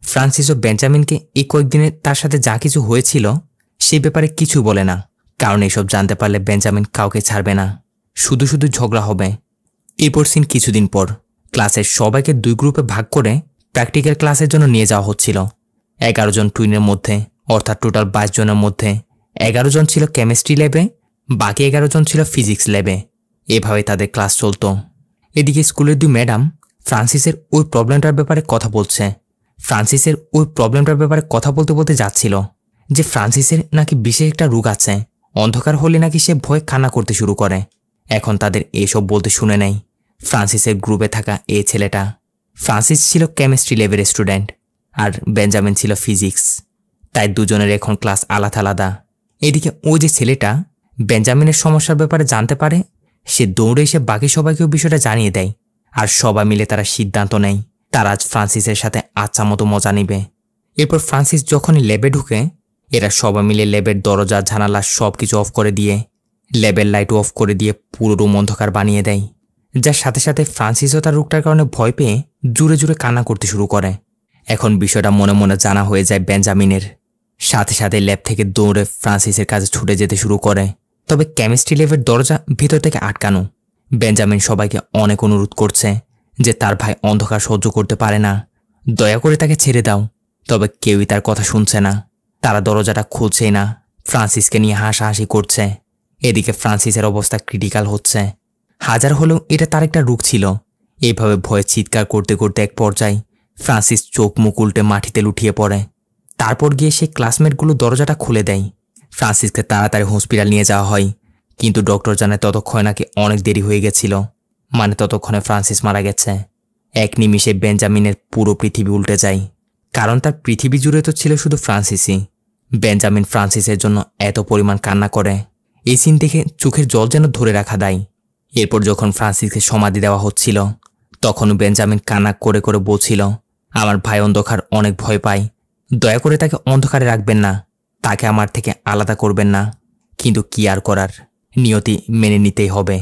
ফ্রান্সিস ও বেঞ্জামিনকে এই কয়েকদিনে তার সাথে যা কিছু হয়েছিল সেই ব্যাপারে কিছু বলে না, কারণ এসব জানতে পারলে বেঞ্জামিন কাউকে ছাড়বে না, শুধু শুধু ঝগড়া হবে। এরপর সিন কিছুদিন পর ক্লাসের সবাইকে 2 গ্রুপে ভাগ করে প্র্যাকটিক্যাল ক্লাসের জন্য নিয়ে যাওয়া হচ্ছিল। 11 জন টুইনের মধ্যে, অর্থাৎ টোটাল 22 জনের মধ্যে 11 জন ছিল কেমিস্ট্রি ল্যাবে, বাকি 11 জন ছিল ফিজিক্স ল্যাবে। এভাবে তাদের ক্লাস চলত। এদিকে স্কুলের 2 ম্যাডাম ফ্রান্সিসের ওই প্রবলেমটার ব্যাপারে কথা বলতে বলতে যাচ্ছিল যে ফ্রান্সিসের নাকি বিশেষ একটা রোগ আছে, অন্ধকার হলে নাকি সে ভয়ে কান্না করতে শুরু করে। এখন তাদের এসব বলতে শুনে নেয় ফ্রান্সিসের গ্রুপে থাকা এই ছেলেটা। ফ্রান্সিস ছিল কেমিস্ট্রি ল্যাবের স্টুডেন্ট আর বেঞ্জামিন ছিল ফিজিক্স, তাই দুজনের এখন ক্লাস আলাদা আলাদা। এদিকে ওই যে ছেলেটা বেঞ্জামিনের সমস্যার ব্যাপারে জানতে পারে, সে দৌড়ে এসে বাকি সবাইকেও বিষয়টা জানিয়ে দেয়, আর সবাই মিলে তারা সিদ্ধান্ত নেয় তারা আজ ফ্রান্সিসের সাথে আচ্ছা মতো মজা নিবে। এরপর ফ্রান্সিস যখনই ল্যাবে ঢুকে এরা সবাই মিলে ল্যাবের দরজা জানালা সব কিছু অফ করে দিয়ে, ল্যাবের লাইটও অফ করে দিয়ে পুরো রুম অন্ধকার বানিয়ে দেয়। যার সাথে সাথে ফ্রান্সিসও তার রোগটার কারণে ভয় পেয়ে জোরে জোরে কান্না করতে শুরু করে। এখন বিষয়টা মনে মনে জানা হয়ে যায় বেঞ্জামিনের। সাথে সাথে ল্যাব থেকে দৌড়ে ফ্রান্সিসের কাছে ছুটে যেতে শুরু করে। তবে কেমিস্ট্রি ল্যাবের দরজা ভিতর থেকে আটকানো। বেঞ্জামিন সবাইকে অনেক অনুরোধ করছে যে তার ভাই অন্ধকার সহ্য করতে পারে না, দয়া করে তাকে ছেড়ে দাও। তবে কেউই তার কথা শুনছে না, তারা দরজাটা খুলছেই না, ফ্রান্সিসকে নিয়ে হাসাহাসি করছে। এদিকে ফ্রান্সিসের অবস্থা ক্রিটিক্যাল হচ্ছে। হাজার হলেও এটা তার একটা রোগ ছিল। এইভাবে ভয়ে চিৎকার করতে করতে এক পর্যায়ে ফ্রান্সিস চোখ মুখ উল্টে মাটিতে লুটিয়ে পড়ে। তারপর গিয়ে সেই ক্লাসমেটগুলো দরজাটা খুলে দেয়। ফ্রান্সিসকে তাড়াতাড়ি হসপিটাল নিয়ে যাওয়া হয়, কিন্তু ডক্টর জানায় ততক্ষণে নাকি অনেক দেরি হয়ে গেছিল, মানে ততক্ষণে ফ্রান্সিস মারা গেছে। এক নিমিষে বেঞ্জামিনের পুরো পৃথিবী উল্টে যায়, কারণ তার পৃথিবী জুড়ে তো ছিল শুধু ফ্রান্সিসই। বেঞ্জামিন ফ্রান্সিসের জন্য এত পরিমাণ কান্না করে, এই সিন দেখে চোখের জল যেন ধরে রাখা দেয়। এরপর যখন ফ্রান্সিসকে সমাধি দেওয়া হচ্ছিল তখনও বেঞ্জামিন কান্না করে করে বলছিল, আমার ভাই অন্ধকার অনেক ভয় পায়, দয়া করে তাকে অন্ধকারে রাখবেন না, তাকে আমার থেকে আলাদা করবেন না। কিন্তু কি আর করার, নিয়তি মেনে নিতেই হবে।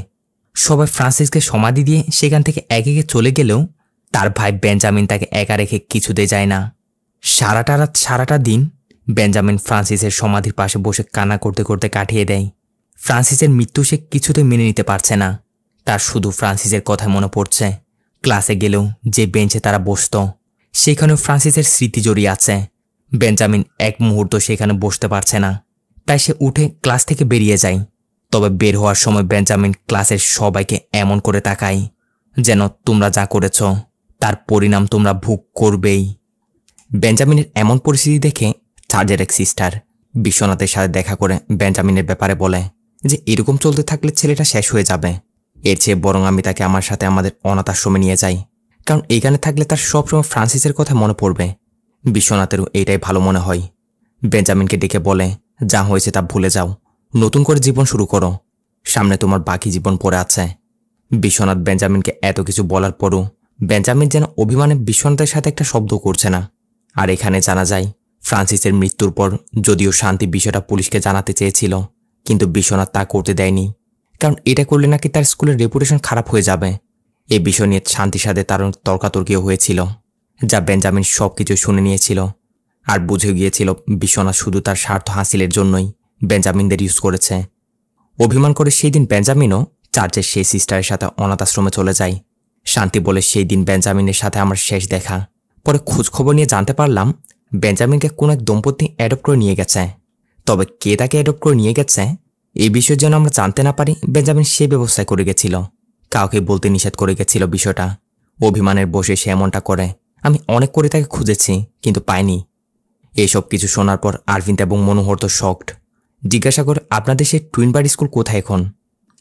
সবাই ফ্রান্সিসকে সমাধি দিয়ে সেখান থেকে একে একে চলে গেলেও তার ভাই বেঞ্জামিন তাকে একা রেখে কিছুতে যায় না। সারাটা রাত সারাটা দিন বেঞ্জামিন ফ্রান্সিসের সমাধির পাশে বসে কান্না করতে করতে কাটিয়ে দেয়। ফ্রান্সিসের মৃত্যু সে কিছুতে মেনে নিতে পারছে না, তার শুধু ফ্রান্সিসের কথা মনে পড়ছে। ক্লাসে গেলেও যে বেঞ্চে তারা বসত সেখানেও ফ্রান্সিসের স্মৃতি জড়িয়ে আছে। বেঞ্জামিন এক মুহূর্ত সেখানে বসতে পারছে না, তাই সে উঠে ক্লাস থেকে বেরিয়ে যায়। তবে বের হওয়ার সময় বেঞ্জামিন ক্লাসের সবাইকে এমন করে তাকায় যেন তোমরা যা করেছ তার পরিণাম তোমরা ভোগ করবেই। বেঞ্জামিনের এমন পরিস্থিতি দেখে চার্জের এক সিস্টার বিশ্বনাথের সাথে দেখা করে বেঞ্জামিনের ব্যাপারে বলে যে এরকম চলতে থাকলে ছেলেটা শেষ হয়ে যাবে, এর চেয়ে বরং আমি তাকে আমার সাথে আমাদের অনাথ আশ্রমে নিয়ে যাই, কারণ এইখানে থাকলে তার সবসময় ফ্রান্সিসের কথা মনে পড়বে। বিশ্বনাথেরও এইটাই ভালো মনে হয়। বেঞ্জামিনকে ডেকে বলে, যা হয়েছে তা ভুলে যাও, নতুন করে জীবন শুরু করো, সামনে তোমার বাকি জীবন পড়ে আছে। বিশ্বনাথ বেঞ্জামিনকে এত কিছু বলার পরও বেঞ্জামিন যেন অভিমানে বিশ্বনাথের সাথে একটা শব্দ করছে না। আর এখানে জানা যায় ফ্রান্সিসের মৃত্যুর পর যদিও শান্তি বিষয়টা পুলিশকে জানাতে চেয়েছিল, কিন্তু বিশ্বনাথ তা করতে দেয়নি, কারণ এটা করলে নাকি তার স্কুলের রেপুটেশন খারাপ হয়ে যাবে। এই বিষয় নিয়ে শান্তির সাথে তার তর্কাতর্কিও হয়েছিল, যা বেঞ্জামিন সব কিছু শুনে নিয়েছিল আর বুঝে গিয়েছিল বিশ্বনাথ শুধু তার স্বার্থ হাসিলের জন্যই বেঞ্জামিনদের ইউজ করেছে। অভিমান করে সেই দিন বেঞ্জামিনও চার্চের সেই সিস্টারের সাথে অনাথ আশ্রমে চলে যায়। শান্তি বলে, সেই দিন বেঞ্জামিনের সাথে আমার শেষ দেখা। পরে খোঁজখবর নিয়ে জানতে পারলাম বেঞ্জামিনকে কোন এক দম্পতি অ্যাডপ্ট করে নিয়ে গেছে। তবে কে তাকে অ্যাডপ্ট করে নিয়ে গেছে এই বিষয়ে যেন আমরা জানতে না পারি বেঞ্জামিন সে ব্যবস্থায় করে গেছিল। কাউকে বলতে নিষেধ করে গেছিল বিষয়টা। অভিমানের বসে সে এমনটা করে। আমি অনেক করে তাকে খুঁজেছি কিন্তু পাইনি। এইসব কিছু শোনার পর আরভিন্দ এবং মনোহর তো শকড। জিজ্ঞাসা করে আপনাদের সেই টুইন বাড়ি স্কুল কোথায় এখন?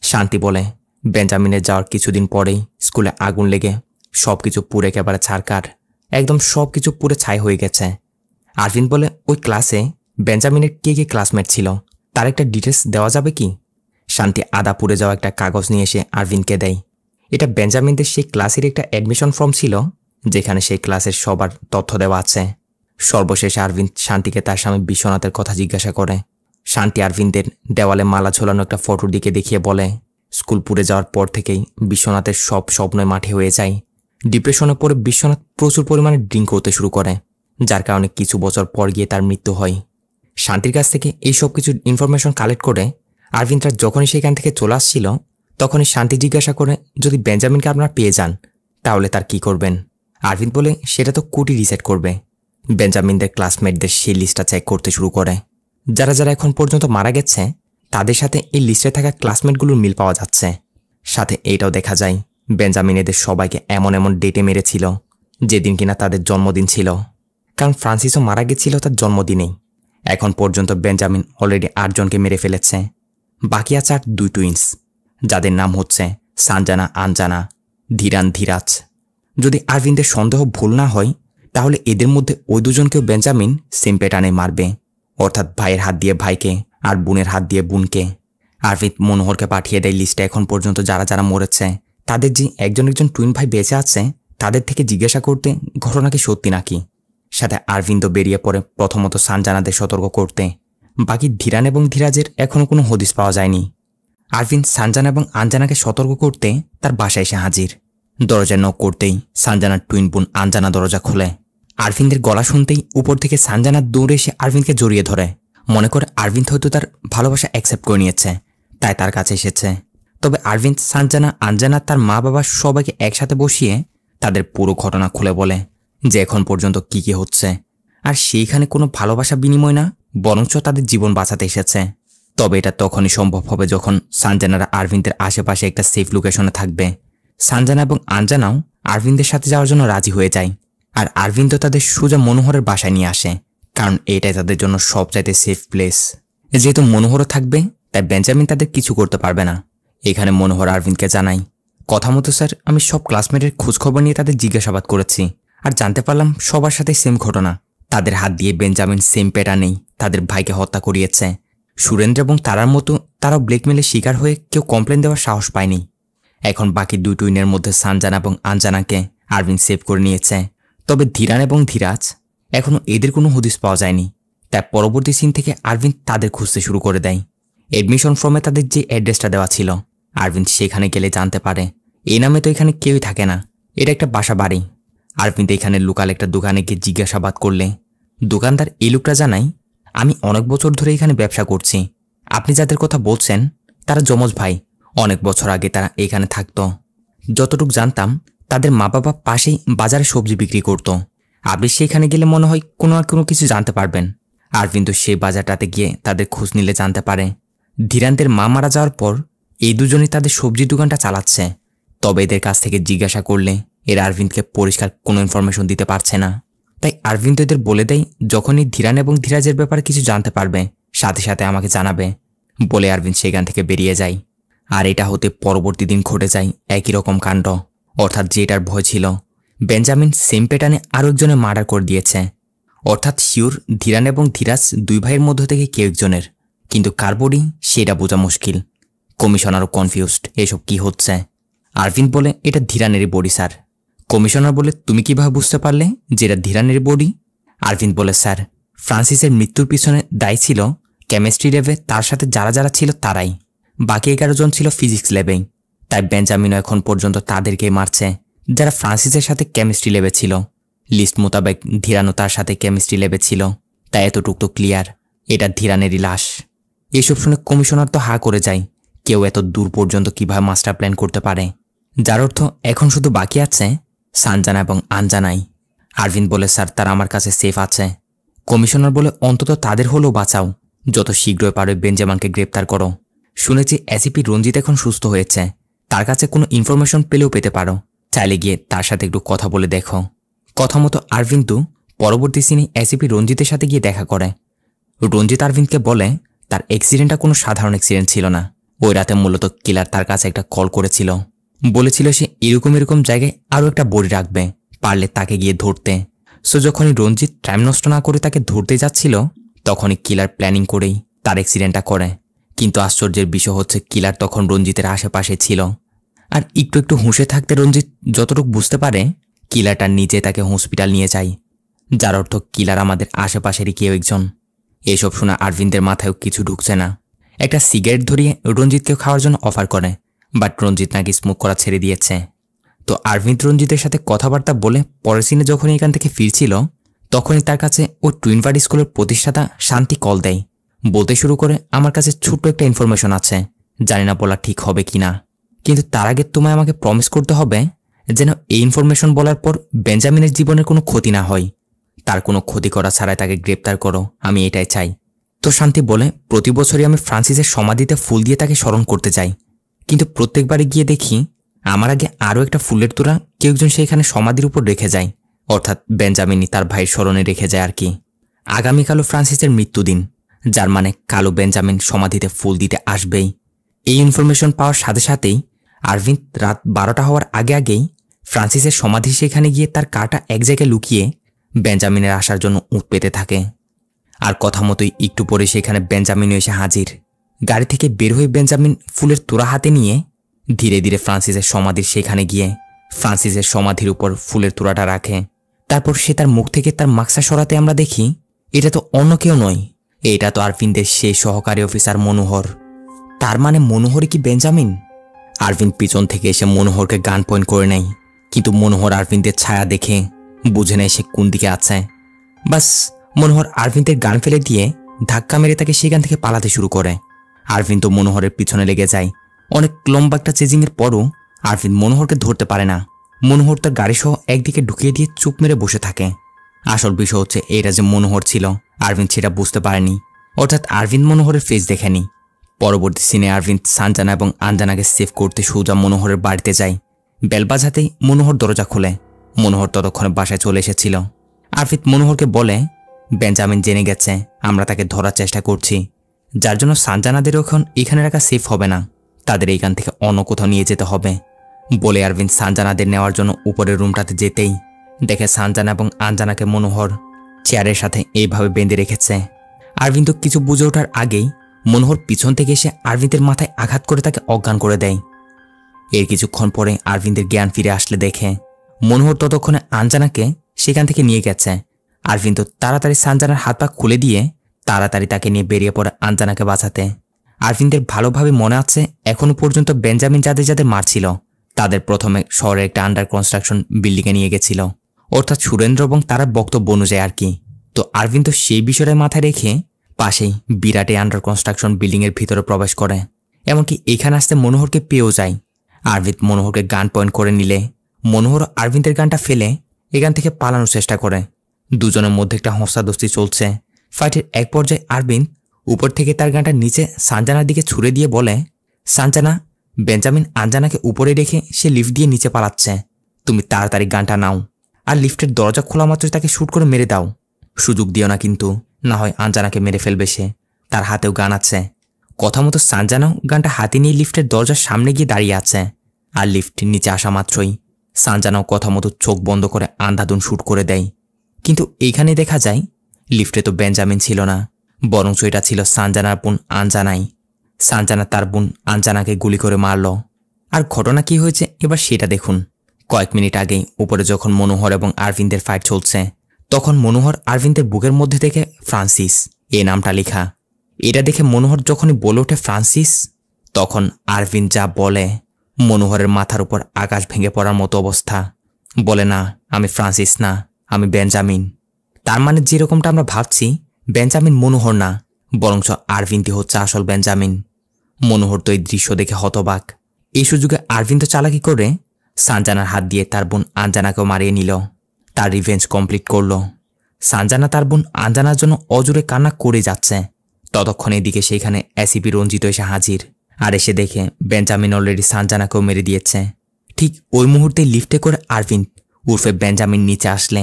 শান্তি বলে বেঞ্জামিনের যাওয়ার কিছুদিন পরেই স্কুলে আগুন লেগে সবকিছু পুড়ে একেবারে ছারকার, একদম সবকিছু পুড়ে ছাই হয়ে গেছে। আরভিন্দ বলে ওই ক্লাসে বেঞ্জামিনের কে কে ক্লাসমেট ছিল তার একটা ডিটেলস দেওয়া যাবে কি? শান্তি আদা পুড়ে যাওয়া একটা কাগজ নিয়ে এসে আরভিন্দকে দেয়। এটা বেঞ্জামিনদের সেই ক্লাসের একটা অ্যাডমিশন ফর্ম ছিল যেখানে সেই ক্লাসের সবার তথ্য দেওয়া আছে। সর্বশেষে আরভিন্দ শান্তিকে তার স্বামী বিশ্বনাথের কথা জিজ্ঞাসা করে। শান্তি আরভিন্দের দেওয়ালে মালা ঝোলানো একটা ফটোর দিকে দেখিয়ে বলে স্কুল পুড়ে যাওয়ার পর থেকেই বিশ্বনাথের সব স্বপ্নই মাঠে হয়ে যায়। ডিপ্রেশনে পড়ে বিশ্বনাথ প্রচুর পরিমাণে ড্রিঙ্ক করতে শুরু করে, যার কারণে কিছু বছর পর গিয়ে তার মৃত্যু হয়। শান্তির কাছ থেকে এই সব কিছু ইনফরমেশন কালেক্ট করে আরভিন্দরা যখনই সেখান থেকে চলে আসছিল তখনই শান্তি জিজ্ঞাসা করে যদি বেঞ্জামিনকে আপনারা পেয়ে যান তাহলে তার কি করবেন? আরভিন্দ বলে সেটা তো কোর্টই ডিসাইড করবে। বেঞ্জামিনদের ক্লাসমেটদের সেই লিস্টটা চেক করতে শুরু করে। যারা যারা এখন পর্যন্ত মারা গেছে তাদের সাথে এই লিস্টে থাকা ক্লাসমেটগুলোর মিল পাওয়া যাচ্ছে। সাথে এইটাও দেখা যায় বেঞ্জামিন এদের সবাইকে এমন এমন ডেটে মেরেছিল যেদিন কিনা তাদের জন্মদিন ছিল, কারণ ফ্রান্সিসও মারা গেছিল তার জন্মদিনেই। এখন পর্যন্ত বেঞ্জামিন অলরেডি 8 জনকে মেরে ফেলেছে। বাকি আছে আর 2 টুইন্স যাদের নাম হচ্ছে সানজানা আনজানা, ধীরান ধীরাজ। যদি আরভিন্দের সন্দেহ ভুল না হয় তাহলে এদের মধ্যে ওই দুজনকেও বেঞ্জামিন সেম প্যাটার্নে মারবে, অর্থাৎ ভাইয়ের হাত দিয়ে ভাইকে আর বোনের হাত দিয়ে বোনকে। আরভিন্দ মনোহরকে পাঠিয়ে দেয় লিস্টে এখন পর্যন্ত যারা যারা মরেছে তাদের যে একজন একজন টুইন ভাই বেঁচে আছে তাদের থেকে জিজ্ঞাসা করতে ঘটনা কি সত্যি নাকি। সাথে আরভিন্দ বেরিয়ে পড়ে প্রথমত সানজানাদের সতর্ক করতে। বাকি ধীরান এবং ধীরাজের এখনও কোনো হদিস পাওয়া যায়নি। আরভিন্দ সানজানা এবং আনজানাকে সতর্ক করতে তার বাসায় এসে হাজির। দরজা নক করতেই সানজানার টুইন বোন আনজানা দরজা খোলে। আরভিন্দের গলা শুনতেই উপর থেকে সানজানা দৌড়ে এসে আরভিন্দকে জড়িয়ে ধরে। মনে করে আরভিন্দ হয়তো তার ভালোবাসা অ্যাকসেপ্ট করে নিয়েছে তাই তার কাছে এসেছে। তবে আরভিন্দ সানজানা আনজানা তার মা বাবা সবাইকে একসাথে বসিয়ে তাদের পুরো ঘটনা খুলে বলে যে এখন পর্যন্ত কি কি হচ্ছে, আর সেইখানে কোনো ভালোবাসা বিনিময় না বরঞ্চ তাদের জীবন বাঁচাতে এসেছে। তবে এটা তখনই সম্ভব হবে যখন সানজানারা আরভিন্দের আশেপাশে একটা সেফ লোকেশনে থাকবে। সানজানা এবং আনজানাও আরভিন্দের সাথে যাওয়ার জন্য রাজি হয়ে যায়, আর আরভিন্দ তাদের সোজা মনোহরের বাসায় নিয়ে আসে, কারণ এটাই তাদের জন্য সবচাইতে সেফ প্লেস। যেহেতু মনোহরও থাকবে তাই বেঞ্জামিন তাদের কিছু করতে পারবে না। এখানে মনোহর আরভিন্দকে জানাই কথা মতো স্যার আমি সব ক্লাসমেটের খোঁজখবর নিয়ে তাদের জিজ্ঞাসাবাদ করেছি আর জানতে পারলাম সবার সাথে সেম ঘটনা। তাদের হাত দিয়ে বেঞ্জামিন সেম প্যাটার্নেই তাদের ভাইকে হত্যা করিয়েছে। সুরেন্দ্র এবং তারার মতো তারাও ব্ল্যাকমেলের শিকার হয়ে কেউ কমপ্লেন দেওয়ার সাহস পায়নি। এখন বাকি 2 টুইনের মধ্যে সানজানা এবং আনজানাকে আরভিন্দ সেভ করে নিয়েছে। তবে ধীরান এবং ধীরাজ এখনও এদের কোনো হদিস পাওয়া যায়নি। তাই পরবর্তী সিন থেকে আরভিন্দ তাদের খুঁজতে শুরু করে দেয়। এডমিশন ফর্মে তাদের যে অ্যাড্রেসটা দেওয়া ছিল আরভিন্দ সেখানে গেলে জানতে পারে এই নামে তো এখানে কেউই থাকে না, এটা একটা বাসা বাড়ি। আরভিন্দ এখানে লোকাল একটা দোকানে গিয়ে জিজ্ঞাসাবাদ করলে দোকানদার এই লোকটা জানায় আমি অনেক বছর ধরে এখানে ব্যবসা করছি, আপনি যাদের কথা বলছেন তারা যমজ ভাই, অনেক বছর আগে তারা এখানে থাকতো। যতটুকু জানতাম তাদের মা বাবা পাশেই বাজারে সবজি বিক্রি করত। আপনি সেখানে গেলে মনে হয় কোনো না কোনো কিছু জানতে পারবেন। আরভিন্দ সেই বাজারটাতে গিয়ে তাদের খোঁজ নিলে জানতে পারে ধীরানদের মা মারা যাওয়ার পর এই দুজনই তাদের সবজির দোকানটা চালাচ্ছে। তবে এদের কাছ থেকে জিজ্ঞাসা করলে এরা আরভিন্দকে পরিষ্কার কোনো ইনফরমেশন দিতে পারছে না। তাই আরভিন্দ এদের বলে দেয় যখনই ধীরান এবং ধীরাজের ব্যাপারে কিছু জানতে পারবে সাথে সাথে আমাকে জানাবে। বলে আরভিন্দ সেখান থেকে বেরিয়ে যায়। আর এটা হতে পরবর্তী দিন ঘটে যায় একই রকম কাণ্ড, অর্থাৎ যেটার ভয় ছিল বেঞ্জামিন সেম প্যাটার্নে আরও একজনের মার্ডার করে দিয়েছে। অর্থাৎ শিওর ধীরান এবং ধীরাজ 2 ভাইয়ের মধ্য থেকে কেউ একজনের, কিন্তু কার বডি সেটা বোঝা মুশকিল। কমিশনারও কনফিউজড এসব কি হচ্ছে। আরভিন্দ বলে এটা ধীরানেরই বডি স্যার। কমিশনার বলে তুমি কিভাবে বুঝতে পারলে যে এটা ধীরানের বডি? আরভিন্দ বলে স্যার ফ্রান্সিসের মৃত্যুর পিছনে দায়ী ছিল কেমিস্ট্রি ল্যাবে তার সাথে যারা যারা ছিল তারাই, বাকি 11 জন ছিল ফিজিক্স ল্যাবেই। তাই বেঞ্জামিনও এখন পর্যন্ত তাদেরকেই মারছে যারা ফ্রান্সিসের সাথে কেমিস্ট্রি ল্যাবে ছিল। লিস্ট মোতাবেক ধীরানও তার সাথে কেমিস্ট্রি ল্যাবে ছিল, তাই এতটুক তো ক্লিয়ার এটা ধীরানেরই লাশ। এসব শুনে কমিশনার তো হা করে যায়, কেউ এত দূর পর্যন্ত কিভাবে মাস্টার প্ল্যান করতে পারে, যার অর্থ এখন শুধু বাকি আছে সানজানা এবং আনজানাই। আরভিন্দ বলে স্যার তারা আমার কাছে সেফ আছে। কমিশনার বলে অন্তত তাদের হলেও বাঁচাও, যত শীঘ্রই পারো বেঞ্জামিনকে গ্রেপ্তার করো। শুনেছি এসিপি রঞ্জিত এখন সুস্থ হয়েছে, তার কাছে কোনো ইনফরমেশন পেলেও পেতে পারো, চাইলে গিয়ে তার সাথে একটু কথা বলে দেখো। কথা মতো আরভিন্দু পরবর্তী সিনে এসিপি রঞ্জিতের সাথে গিয়ে দেখা করে। রঞ্জিত আরভিন্দকে বলে তার অ্যাক্সিডেন্টটা কোনো সাধারণ অ্যাক্সিডেন্ট ছিল না। ওই রাতে মূলত কিলার তার কাছে একটা কল করেছিল, বলেছিল সে এরকম জায়গায় আরও একটা বডি রাখবে, পারলে তাকে গিয়ে ধরতে। সো যখনই রঞ্জিত টাইম নষ্ট না করে তাকে ধরতে যাচ্ছিল, তখনই কিলার প্ল্যানিং করেই তার অ্যাক্সিডেন্টটা করে। কিন্তু আশ্চর্যের বিষয় হচ্ছে কিলার তখন রঞ্জিতের আশেপাশে ছিল। আর একটু হুঁশে থাকতে রঞ্জিত যতটুকু বুঝতে পারে কিলারটা নিজে তাকে হসপিটাল নিয়ে যায়, যার অর্থ কিলার আমাদের আশেপাশেরই কেউ একজন। এসব শোনা আরভিন্দের মাথায়ও কিছু ঢুকছে না। একটা সিগারেট ধরিয়ে রঞ্জিতকে খাওয়ার জন্য অফার করে, বাট রঞ্জিত নাকি স্মোক করা ছেড়ে দিয়েছে। তো আরভিন্দ রঞ্জিতের সাথে কথাবার্তা বলে পরের সিনে যখনই এখান থেকে ফিরছিল, তখনই তার কাছে ও টুইনবার্ড স্কুলের প্রতিষ্ঠাতা শান্তি কল দেয়। বলতে শুরু করে, আমার কাছে ছোট্ট একটা ইনফরমেশন আছে, জানি না বলা ঠিক হবে কিনা, কিন্তু তার আগে তোমায় আমাকে প্রমিস করতে হবে যেন এই ইনফরমেশন বলার পর বেঞ্জামিনের জীবনের কোনো ক্ষতি না হয়। তার কোনো ক্ষতি করা ছাড়াই তাকে গ্রেপ্তার করো, আমি এটাই চাই। তো শান্তি বলে, প্রতি বছরই আমি ফ্রান্সিসের সমাধিতে ফুল দিয়ে তাকে স্মরণ করতে চাই, কিন্তু প্রত্যেকবারই গিয়ে দেখি আমার আগে আরও একটা ফুলের তোড়া কেউ একজন সেখানে সমাধির উপর রেখে যায়, অর্থাৎ বেঞ্জামিনই তার ভাইয়ের স্মরণে রেখে যায় আর কি। আগামীকালও ফ্রান্সিসের মৃত্যুদিন, যার মানে কালো বেঞ্জামিন সমাধিতে ফুল দিতে আসবেই। এই ইনফরমেশন পাওয়ার সাথে সাথেই আরভিন্দ রাত 12টা হওয়ার আগেই ফ্রান্সিসের সমাধি সেখানে গিয়ে তার কাটা এক জায়গায় লুকিয়ে বেঞ্জামিনের আসার জন্য উঠ পেতে থাকে। আর কথা মতোই একটু পরে সেখানে বেঞ্জামিনও এসে হাজির। গাড়ি থেকে বের হয়ে বেঞ্জামিন ফুলের তোড়া হাতে নিয়ে ধীরে ধীরে ফ্রান্সিসের সমাধির সেখানে গিয়ে ফ্রান্সিসের সমাধির উপর ফুলের তোড়াটা রাখে। তারপর সে তার মুখ থেকে তার মাক্সা সরাতে আমরা দেখি এটা তো অন্য কেউ নয়, এটা তো আরভিন্দের সেই সহকারী অফিসার মনোহর। তার মানে মনোহরই কি বেঞ্জামিন? আরভিন্দ পিছন থেকে এসে মনোহরকে গান পয়েন্ট করে নেয়, কিন্তু মনোহর আরভিন্দের ছায়া দেখে বুঝে নেয় সে কোন দিকে আছে। বাস মনোহর আরভিন্দের গান ফেলে দিয়ে ধাক্কা মেরে তাকে সেখান থেকে পালাতে শুরু করে। আরভিন্দ মনোহরের পিছনে লেগে যায়। অনেক লম্বা একটা চেজিংয়ের পরও আরভিন্দ মনোহরকে ধরতে পারে না। মনোহর তার গাড়ি সহ একদিকে ঢুকিয়ে দিয়ে চুপ মেরে বসে থাকে। আসল বিষয় হচ্ছে এটা যে মনোহর ছিল, আরভিন্দ সেটা বুঝতে পারেনি, অর্থাৎ আরভিন্দ মনোহরের ফেস দেখেনি। পরবর্তী সিনে আরভিন্দ সানজানা এবং আঞ্জানাকে সেভ করতে সোজা মনোহরের বাড়িতে যায়। বেল বাজাতেই মনোহর দরজা খোলে। মনোহর ততক্ষণে বাসায় চলে এসেছিল। আরভিন্দ মনোহরকে বলে, বেঞ্জামিন জেনে গেছে আমরা তাকে ধরার চেষ্টা করছি, যার জন্য সানজানাদেরও এখন এখানে রাখা সেফ হবে না, তাদের এইখান থেকে অন্য কোথাও নিয়ে যেতে হবে বলে আরভিন্দ সানজানাদের নেওয়ার জন্য উপরের রুমটাতে যেতেই দেখে সানজানা এবং আঞ্জানাকে মনোহর চেয়ারের সাথে এইভাবে বেঁধে রেখেছে। আরভিন্দ কিছু বুঝে ওঠার আগেই মনোহর পিছন থেকে এসে আরভিন্দের মাথায় আঘাত করে তাকে অজ্ঞান করে দেয়। এর কিছুক্ষণ পরে আরভিন্দের জ্ঞান ফিরে আসলে দেখে মনোহর ততক্ষণে আঞ্জানাকে সেখান থেকে নিয়ে গেছে। আরভিন্দ তাড়াতাড়ি সানজানার হাত পা খুলে দিয়ে তাড়াতাড়ি তাকে নিয়ে বেরিয়ে পড়ে আঞ্জানাকে বাঁচাতে। আরভিন্দের ভালোভাবে মনে আছে এখনো পর্যন্ত বেঞ্জামিন যাদের মারছিল তাদের প্রথমে শহরে একটা আন্ডার কনস্ট্রাকশন বিল্ডিংয়ে নিয়ে গেছিল, অর্থাৎ সুরেন্দ্র এবং তার বক্তব্য অনুযায়ী আর কি। তো আরভিন্দ সেই বিষয়টা মাথায় রেখে পাশেই বিরাটে আন্ডার কনস্ট্রাকশন বিল্ডিংয়ের ভিতরে প্রবেশ করে। এমনকি এখানে আসতে মনোহরকে পেয়েও যায়। আরভিন্দ মনোহরকে গান পয়েন্ট করে নিলে মনোহর আরভিন্দের গানটা ফেলে এখান থেকে পালানোর চেষ্টা করে। দুজনের মধ্যে একটা হস্তাদস্তি চলছে। ফাইটের এক পর্যায়ে আরভিন্দ উপর থেকে তার গানটা নিচে সানজানার দিকে ছুড়ে দিয়ে বলে, সানজানা, বেঞ্জামিন আঞ্জানাকে উপরে রেখে সে লিফট দিয়ে নিচে পালাচ্ছে, তুমি তাড়াতাড়ি গানটা নাও আর লিফটের দরজা খোলা মাত্রই তাকে শুট করে মেরে দাও। সুযোগ দিও না কিন্তু, না হয় আঞ্জানাকে মেরে ফেলবে সে, তার হাতেও গান আছে। কথা মতো সানজানাও গানটা হাতে নিয়ে লিফটের দরজার সামনে গিয়ে দাঁড়িয়ে আছে। আর লিফট নিচে আসা মাত্রই সানজানাও কথা মতো চোখ বন্ধ করে আন্ধাধুন শুট করে দেয়। কিন্তু এইখানে দেখা যায় লিফটে তো বেঞ্জামিন ছিল না, বরঞ্চ এটা ছিল সানজানার বোন আঞ্জানাই। সানজানা তার বোন আঞ্জানাকে গুলি করে মারল। আর ঘটনা কি হয়েছে এবার সেটা দেখুন। কয়েক মিনিট আগেই উপরে যখন মনোহর এবং আরভিন্দের ফাইট চলছে, তখন মনোহর আরভিন্দের বুকের মধ্যে থেকে ফ্রান্সিস এই নামটা লেখা। এটা দেখে মনোহর যখনই বলে ওঠে ফ্রান্সিস, তখন আরভিন্দ যা বলে মনোহরের মাথার উপর আকাশ ভেঙে পড়ার মতো অবস্থা। বলে, না, আমি ফ্রান্সিস না, আমি বেঞ্জামিন। তার মানে যেরকমটা আমরা ভাবছি বেঞ্জামিন মনোহর না, বরঞ্চ আরভিন্দ হচ্ছে আসল বেঞ্জামিন। মনোহর তো এই দৃশ্য দেখে হতবাক। এই সুযোগে আরভিন্দ চালাকি করে সানজানার হাত দিয়ে তার বোন আঞ্জানাকেও মারিয়ে নিল, তার রিভেঞ্জ কমপ্লিট করল। সানজানা তার বোন আঞ্জানার জন্য অজুরে কান্না করে যাচ্ছে। ততক্ষণ এদিকে সেইখানে এসিপি রঞ্জিত এসে হাজির। আর এসে দেখে বেঞ্জামিন অলরেডি সানজানাকেও মেরে দিয়েছে। ঠিক ওই মুহূর্তে লিফটে করে আরভিন উর্ফে বেঞ্জামিন নিচে আসলে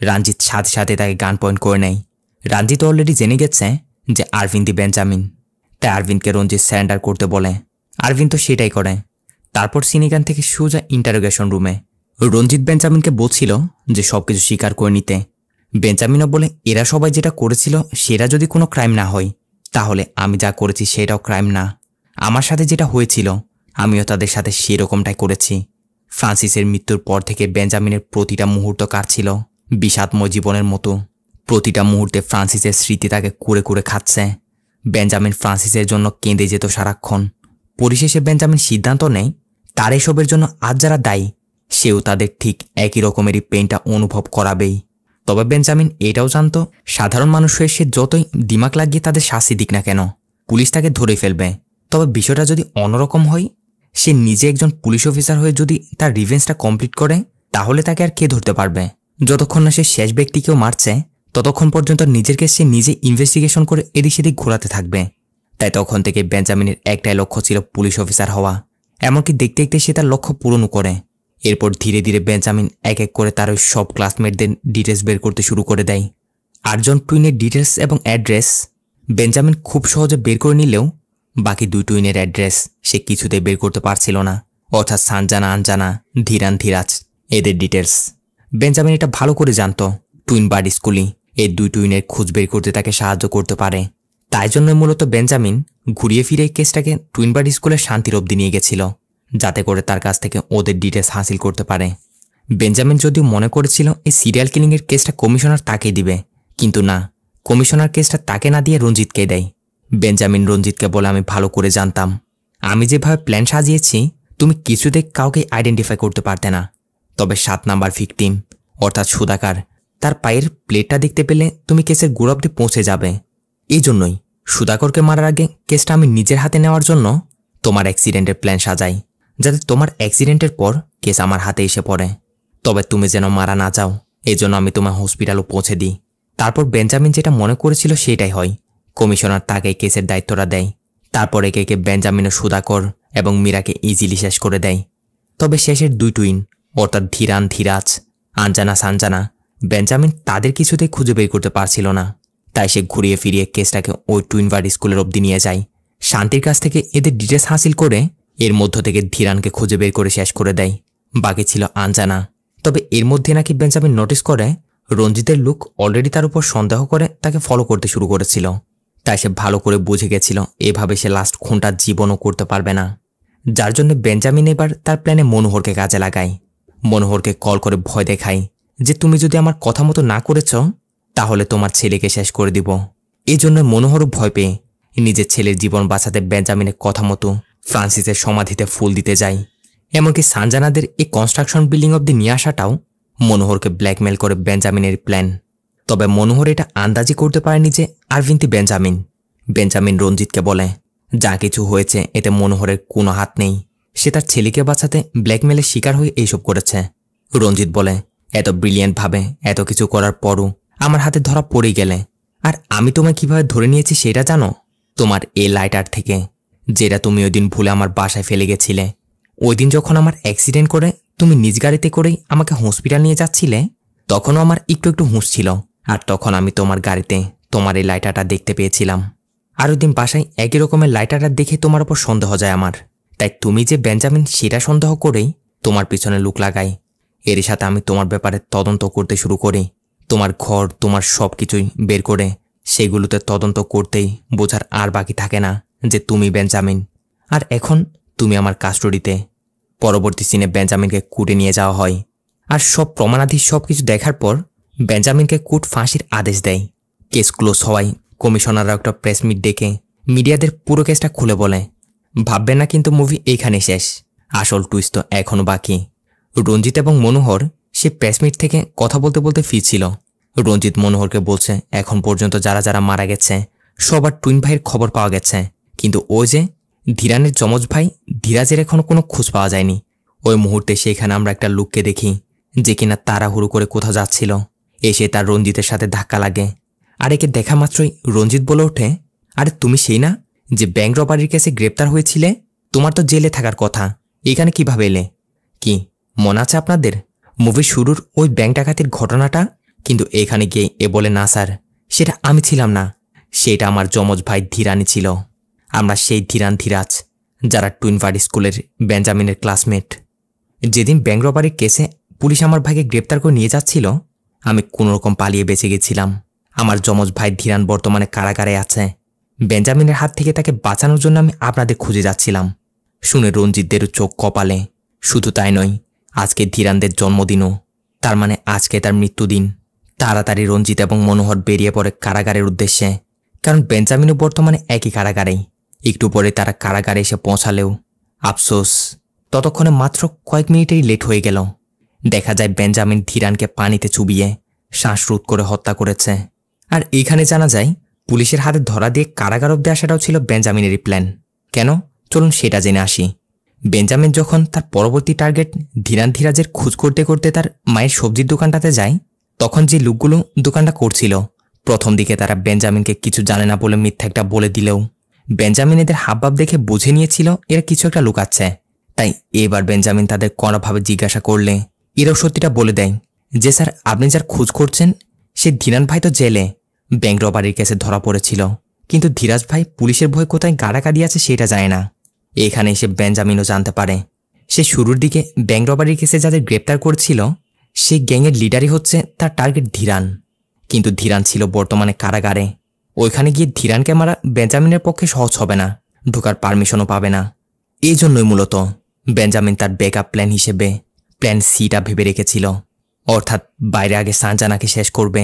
রঞ্জিত সাথে সাথে তাকে গান পয়েন্ট করে নেয়। রঞ্জিত অলরেডি জেনে গেছে যে আরভিন দি বেঞ্জামিন, তাই আরভিনকে রঞ্জিত স্যারেন্ডার করতে বলে। আরভিন তো সেটাই করে। তারপর সিনিগান থেকে সোজা ইন্টারোগেশন রুমে। রঞ্জিত বেঞ্জামিনকে বলছিল যে সবকিছু স্বীকার করে নিতে। বেঞ্জামিনও বলে এরা সবাই যেটা করেছিল সেটা যদি কোনো ক্রাইম না হয় তাহলে আমি যা করেছি সেটাও ক্রাইম না। আমার সাথে যেটা হয়েছিল আমিও তাদের সাথে সেরকমটাই করেছি। ফ্রান্সিসের মৃত্যুর পর থেকে বেঞ্জামিনের প্রতিটা মুহূর্ত কাটছিল বিষাদময় জীবনের মতো। প্রতিটা মুহূর্তে ফ্রান্সিসের স্মৃতি তাকে কুড়ে কুড়ে খাচ্ছে। বেঞ্জামিন ফ্রান্সিসের জন্য কেঁদে যেত সারাক্ষণ। পরিশেষে বেঞ্জামিন সিদ্ধান্ত নেয় তার এসবের জন্য আজ যারা দায়ী সেও তাদের ঠিক একই রকমেরই পেইনটা অনুভব করাবেই। তবে বেঞ্জামিন এটাও জানত সাধারণ মানুষ হয়ে সে যতই দিমাগ লাগিয়ে তাদের শাস্তি দিক না কেন পুলিশ তাকে ধরে ফেলবে। তবে বিষয়টা যদি অন্যরকম হয়, সে নিজে একজন পুলিশ অফিসার হয়ে যদি তার রিভেঞ্জটা কমপ্লিট করে তাহলে তাকে আর কে ধরতে পারবে? যতক্ষণ না সে শেষ ব্যক্তিকেও মারছে ততক্ষণ পর্যন্ত নিজের কেস সে নিজে ইনভেস্টিগেশন করে এদিক সেদিক ঘোরাতে থাকবে। তাই তখন থেকে বেঞ্জামিনের একটাই লক্ষ্য ছিল পুলিশ অফিসার হওয়া। এমনকি দেখতে দেখতে সে তার লক্ষ্য পূরণও করে। এরপর ধীরে ধীরে বেঞ্জামিন এক এক করে তার ওই সব ক্লাসমেটদের ডিটেলস বের করতে শুরু করে দেয়। 8 জন টুইনের ডিটেলস এবং অ্যাড্রেস বেঞ্জামিন খুব সহজে বের করে নিলেও বাকি 2 টুইনের অ্যাড্রেস সে কিছুতেই বের করতে পারছিল না, অর্থাৎ সানজানা, আনজানা, ধীরান, ধীরাজ এদের ডিটেলস। বেঞ্জামিন এটা ভালো করে জানত টুইন বার্ড স্কুলই এই 2 টুইনের খোঁজ বের করতে তাকে সাহায্য করতে পারে। তাই জন্য মূলত বেঞ্জামিন ঘুরিয়ে ফিরে কেসটাকে টুইন বার্ড স্কুলের শান্তির অবধি নিয়ে গেছিল, যাতে করে তার কাছ থেকে ওদের ডিটেলস হাসিল করতে পারে। বেঞ্জামিন যদিও মনে করেছিল এই সিরিয়াল কিলিংয়ের কেসটা কমিশনার তাকে দিবে, কিন্তু না, কমিশনার কেসটা তাকে না দিয়ে রঞ্জিতকে দেয়। বেঞ্জামিন রঞ্জিতকে বলে আমি ভালো করে জানতাম আমি যেভাবে প্ল্যান সাজিয়েছি তুমি কিছুতে কাউকে আইডেন্টিফাই করতে পারতে না। তবে 7 নাম্বার ভিকটিম অর্থাৎ সুধাকার, তার পায়ের প্লেটটা দেখতে পেলে তুমি কেসের গোড়া অবধি পৌঁছে যাবে। এই জন্যই সুধাকরকে মারার আগে কেসটা আমি নিজের হাতে নেওয়ার জন্য তোমার অ্যাক্সিডেন্টের প্ল্যান সাজাই, যাতে তোমার অ্যাক্সিডেন্টের পর কেস আমার হাতে এসে পড়ে। তবে তুমি যেন মারা না যাও এই জন্য আমি তোমার হসপিটালও পৌঁছে দিই। তারপর বেঞ্জামিন যেটা মনে করেছিল সেটাই হয়। কমিশনার তাকে কেসের দায়িত্বটা দেয়। তারপর একে একে বেঞ্জামিন ও সুধাকর এবং মীরাকে ইজিলি শেষ করে দেয়। তবে শেষের 2 টুইন অর্থাৎ ধীরান, ধীরাজ, আনজানা, সানজানা বেঞ্জামিন তাদের কিছুতেই খুঁজে বের করতে পারছিল না। তাই সে ঘুরিয়ে ফিরিয়ে কেসটাকে ওই টুইন বার্ড স্কুলের অবধি নিয়ে যায়। শান্তির কাছ থেকে এদের ডিটেলস হাসিল করে এর মধ্য থেকে ধীরানকে খুঁজে বের করে শেষ করে দেয়। বাকি ছিল আনজানা। তবে এর মধ্যে নাকি বেঞ্জামিন নোটিস করে রঞ্জিতের লুক অলরেডি তার উপর সন্দেহ করে তাকে ফলো করতে শুরু করেছিল। তাই সে ভালো করে বুঝে গেছিল এভাবে সে লাস্ট খুনটা জীবনও করতে পারবে না। যার জন্য বেঞ্জামিন এবার তার প্ল্যানে মনোহরকে কাজে লাগায়। মনোহরকে কল করে ভয় দেখায় যে তুমি যদি আমার কথা মতো না করেছ তাহলে তোমার ছেলেকে শেষ করে দিব। এই জন্য মনোহরও ভয় পেয়ে নিজের ছেলের জীবন বাঁচাতে বেঞ্জামিনের কথা মতো ফ্রান্সিসের সমাধিতে ফুল দিতে যায়। এমনকি সানজানাদের এই কনস্ট্রাকশন বিল্ডিং অবধি নিয়ে আসাটাও মনোহরকে ব্ল্যাকমেল করে বেঞ্জামিনের প্ল্যান। তবে মনোহর এটা আন্দাজি করতে পারেনি যে আরভিন দি বেঞ্জামিন। বেঞ্জামিন রঞ্জিতকে বলে যা কিছু হয়েছে এতে মনোহরের কোনো হাত নেই, সে তার ছেলেকে বাঁচাতে ব্ল্যাকমেলের শিকার হয়ে এইসব করেছে। রঞ্জিত বলে এত ব্রিলিয়েন্টভাবে এত কিছু করার পরও আমার হাতে ধরা পড়ে গেলে, আর আমি তোমায় কিভাবে ধরে নিয়েছি সেটা জানো? তোমার এই লাইটার থেকে, যেটা তুমি ওই দিন ভুলে আমার বাসায় ফেলে গেছিলে। ওই দিন যখন আমার অ্যাক্সিডেন্ট করে তুমি নিজ গাড়িতে করেই আমাকে হসপিটাল নিয়ে যাচ্ছিলে তখনও আমার একটু একটু হুঁশ ছিল, আর তখন আমি তোমার গাড়িতে তোমার এই লাইটারটা দেখতে পেয়েছিলাম। আর ওই দিন বাসায় একই রকমের লাইটারটা দেখে তোমার ওপর সন্দেহ যায় আমার। তাই তুমি যে বেঞ্জামিন সেটা সন্দেহ করেই তোমার পিছনে লুক লাগাই। এর সাথে আমি তোমার ব্যাপারে তদন্ত করতে শুরু করি। তোমার ঘর, তোমার সব কিছুই বের করে সেগুলোতে তদন্ত করতেই বোঝার আর বাকি থাকে না যে তুমি বেঞ্জামিন, আর এখন তুমি আমার কাস্টডিতে। পরবর্তী সিনে বেঞ্জামিনকে কোর্টে নিয়ে যাওয়া হয়, আর সব প্রমাণাধি সব কিছু দেখার পর বেঞ্জামিনকে কোর্ট ফাঁসির আদেশ দেয়। কেস ক্লোজ হওয়ায় কমিশনাররা একটা প্রেস মিট ডেকে মিডিয়াদের পুরো কেসটা খুলে বলে ভাববেন না কিন্তু মুভি এইখানে শেষ, আসল টুইস্ট তো এখনও বাকি। রঞ্জিত এবং মনোহর সে প্রেস মিট থেকে কথা বলতে বলতে ফিরছিল। রঞ্জিত মনোহরকে বলছে এখন পর্যন্ত যারা যারা মারা গেছে সবার টুইন ভাইয়ের খবর পাওয়া গেছে, কিন্তু ওই যে ধীরানের যমজ ভাই ধীরাজের এখনো কোনো খোঁজ পাওয়া যায়নি। ওই মুহূর্তে সেখানে আমরা একটা লোককে দেখি যে কিনা তাড়াহুড়ো করে কোথাও যাচ্ছিল। এসে তার রঞ্জিতের সাথে ধাক্কা লাগে, আর একে দেখা মাত্রই রঞ্জিত বলে ওঠে আরে তুমি সেই না যে ব্যাংক রবারির কেসে গ্রেপ্তার হয়েছিলে, তোমার তো জেলে থাকার কথা, এখানে কিভাবে এলে? কি মনে আছে আপনাদের মুভির শুরুর ওই ব্যাংক ডাকাতির ঘটনাটা? কিন্তু এখানে গিয়ে এ বলে, না স্যার, সেটা আমি ছিলাম না, সেটা আমার যমজ ভাই ধীরানি ছিল। আমরা সেই ধীরান ধীরাজ যারা টুইনবার্ড স্কুলের বেঞ্জামিনের ক্লাসমেট। যেদিন ব্যাংক রবারির কেসে পুলিশ আমার ভাইকে গ্রেপ্তার করে নিয়ে যাচ্ছিল, আমি কোনোরকম পালিয়ে বেঁচে গেছিলাম। আমার যমজ ভাই ধীরান বর্তমানে কারাগারে আছে। বেঞ্জামিনের হাত থেকে তাকে বাঁচানোর জন্য আমি আপনাদের খুঁজে যাচ্ছিলাম। শুনে রঞ্জিতদেরও চোখ কপালে। শুধু তাই নয়, আজকে ধীরানদের জন্মদিনও, তার মানে আজকে তার মৃত্যুদিন। তাড়াতাড়ি রঞ্জিত এবং মনোহর বেরিয়ে পড়ে কারাগারের উদ্দেশ্যে, কারণ বেঞ্জামিনও বর্তমানে একই কারাগারেই। একটু পরে তারা কারাগারে এসে পৌঁছালেও আফসোস, ততক্ষণে মাত্র কয়েক মিনিটেই লেট হয়ে গেল। দেখা যায় বেঞ্জামিন ধীরানকে পানিতে চুবিয়ে শ্বাসরোধ করে হত্যা করেছে। আর এইখানে জানা যায় পুলিশের হাতে ধরা দিয়ে কারাগার অব্দি আসাটাও ছিল বেঞ্জামিনেরই প্ল্যান। কেন, চলুন সেটা জেনে আসি। বেঞ্জামিন যখন তার পরবর্তী টার্গেট ধীরান ধীরাজের খোঁজ করতে করতে তার মায়ের সবজির দোকানটাতে যায়, তখন যে লোকগুলো দোকানটা করছিল, প্রথম দিকে তারা বেঞ্জামিনকে কিছু জানে না বলে মিথ্যা একটা বলে দিলেও বেঞ্জামিন এদের হাবভাব দেখে বুঝে নিয়েছিল এরা কিছু একটা লুকাচ্ছে। তাই এবার বেঞ্জামিন তাদের কড়াভাবে জিজ্ঞাসা করলে এরাও সত্যিটা বলে দেয় যে, স্যার, আপনি যার খোঁজ করছেন সে ধীরান ভাই তো জেলে ব্যাংক রবারির কেসে ধরা পড়েছিল, কিন্তু ধীরাজ ভাই পুলিশের ভয়ে কোথায় গাড়াকাড়ি আছে সেটা জানে না। এখানে এসে বেঞ্জামিনও জানতে পারে সে শুরুর দিকে ব্যাংক রবারির কেসে যাদের গ্রেপ্তার করেছিল সেই গ্যাংয়ের লিডারই হচ্ছে তার টার্গেট ধীরান। কিন্তু ধীরান ছিল বর্তমানে কারাগারে। ওইখানে গিয়ে ধীরানকে মারা বেঞ্জামিনের পক্ষে সহজ হবে না, ঢোকার পারমিশনও পাবে না। এই জন্যই মূলত বেঞ্জামিন তার ব্যাকআপ প্ল্যান হিসেবে প্ল্যান সিটা ভেবে রেখেছিল, অর্থাৎ বাইরে আগে সানজানাকে শেষ করবে,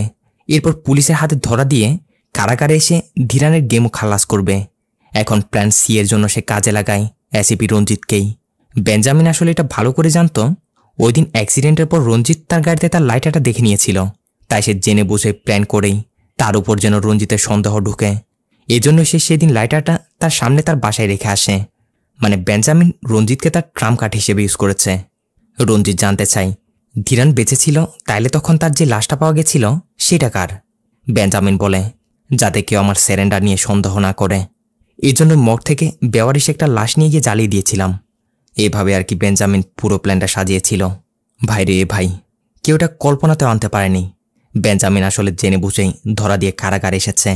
এরপর পুলিশের হাতে ধরা দিয়ে কারাগারে এসে ধীরানের গেমও খালাস করবে। এখন প্ল্যান সি এর জন্য সে কাজে লাগায় এসিপি রঞ্জিতকেই। বেঞ্জামিন আসলে এটা ভালো করে জানত। ওই দিন অ্যাক্সিডেন্টের পর রঞ্জিত তার গাড়িতে তার লাইটারটা দেখে নিয়েছিল, তাই সে জেনে বুঝে প্ল্যান করেই তার উপর যেন রঞ্জিতের সন্দেহ ঢুকে, এজন্য সে সেদিন লাইটারটা তার সামনে তার বাসায় রেখে আসে। মানে বেঞ্জামিন রঞ্জিতকে তার ট্রাম্প কার্ড হিসেবে ইউজ করেছে। রঞ্জিত জানতে চাই, ধীরান বেঁচে ছিল, তাইলে তখন তার যে লাশটা পাওয়া গেছিল সেটা কার? বেঞ্জামিন বলে, যাতে কেউ আমার স্যারেন্ডার নিয়ে সন্দেহ না করে, এই জন্য মগ থেকে বেওয়ারিশ একটা লাশ নিয়ে গিয়ে জ্বালিয়ে দিয়েছিলাম। এভাবে আর কি বেঞ্জামিন পুরো প্ল্যানটা সাজিয়েছিল। ভাই রে ভাই, কেউ এটা কল্পনাতেও আনতে পারেনি বেঞ্জামিন আসলে জেনে বুঝেই ধরা দিয়ে কারাগারে এসেছে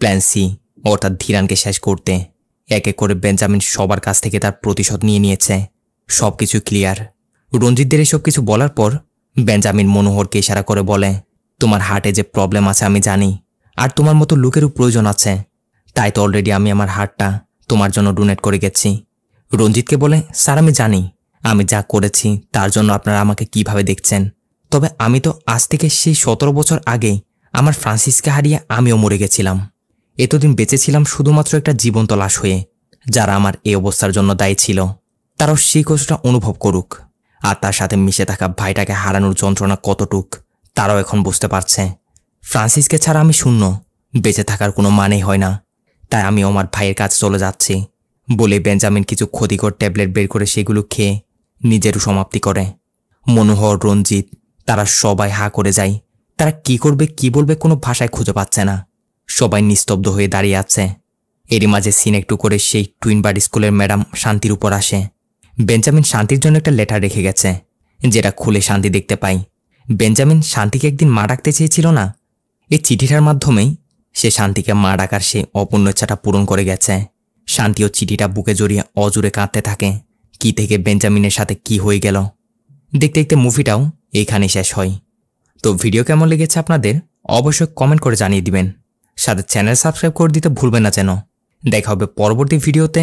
প্ল্যান সি, অর্থাৎ ধীরানকে শেষ করতে। এক এক করে বেঞ্জামিন সবার কাছ থেকে তার প্রতিশোধ নিয়ে নিয়েছে। সবকিছু ক্লিয়ার। রঞ্জিতদের এসব কিছু বলার পর বেঞ্জামিন মনোহরকে ইশারা করে বলে, তোমার হার্টে যে প্রবলেম আছে আমি জানি, আর তোমার মতো লোকেরও প্রয়োজন আছে, তাই তো অলরেডি আমি আমার হার্টটা তোমার জন্য ডোনেট করে গেছি। রঞ্জিতকে বলে, স্যার, আমি জানি আমি যা করেছি তার জন্য আপনারা আমাকে কিভাবে দেখছেন, তবে আমি তো আজ থেকে সেই 17 বছর আগেই আমার ফ্রান্সিসকে হারিয়ে আমিও মরে গেছিলাম। এতদিন বেঁচেছিলাম শুধুমাত্র একটা জীবন্ত লাশ হয়ে। যারা আমার এই অবস্থার জন্য দায়ী ছিল তারাও সেই কষ্টটা অনুভব করুক, আর তার সাথে মিশে থাকা ভাইটাকে হারানোর যন্ত্রণা কতটুক তারাও এখন বুঝতে পারছে। ফ্রান্সিসকে ছাড়া আমি শূন্য, বেঁচে থাকার কোনো মানেই হয় না, তাই আমি আমার ভাইয়ের কাছে চলে যাচ্ছি বলে বেঞ্জামিন কিছু ক্ষতিকর ট্যাবলেট বের করে সেগুলো খেয়ে নিজেরও সমাপ্তি করে। মনোহর, রঞ্জিত তারা সবাই হা করে যায়। তারা কি করবে কি বলবে কোনো ভাষায় খুঁজে পাচ্ছে না। সবাই নিস্তব্ধ হয়ে দাঁড়িয়ে আছে। এরই মাঝে সিন একটু করে সেই টুইনবার্ড স্কুলের ম্যাডাম শান্তির উপর আসে। বেঞ্জামিন শান্তির জন্য একটা লেটার রেখে গেছে, যেটা খুলে শান্তি দেখতে পাই বেঞ্জামিন শান্তিকে একদিন মা ডাকতে চেয়েছিল না, এই চিঠিটার মাধ্যমেই সে শান্তিকে মা ডাকার সে অপূর্ণ ইচ্ছাটা পূরণ করে গেছে। শান্তিও চিঠিটা বুকে জড়িয়ে অজুরে কাঁদতে থাকে। কি থেকে বেঞ্জামিনের সাথে কি হয়ে গেল। দেখতে দেখতে মুভিটাও এইখানে শেষ হয়। তো ভিডিও কেমন লেগেছে আপনাদের অবশ্যই কমেন্ট করে জানিয়ে দিবেন। সাথে চ্যানেল সাবস্ক্রাইব করে দিতে ভুলবেন না যেন। দেখা হবে পরবর্তী ভিডিওতে।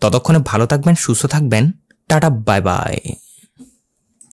ততক্ষণে ভালো থাকবেন, সুস্থ থাকবেন। Tata, bye bye.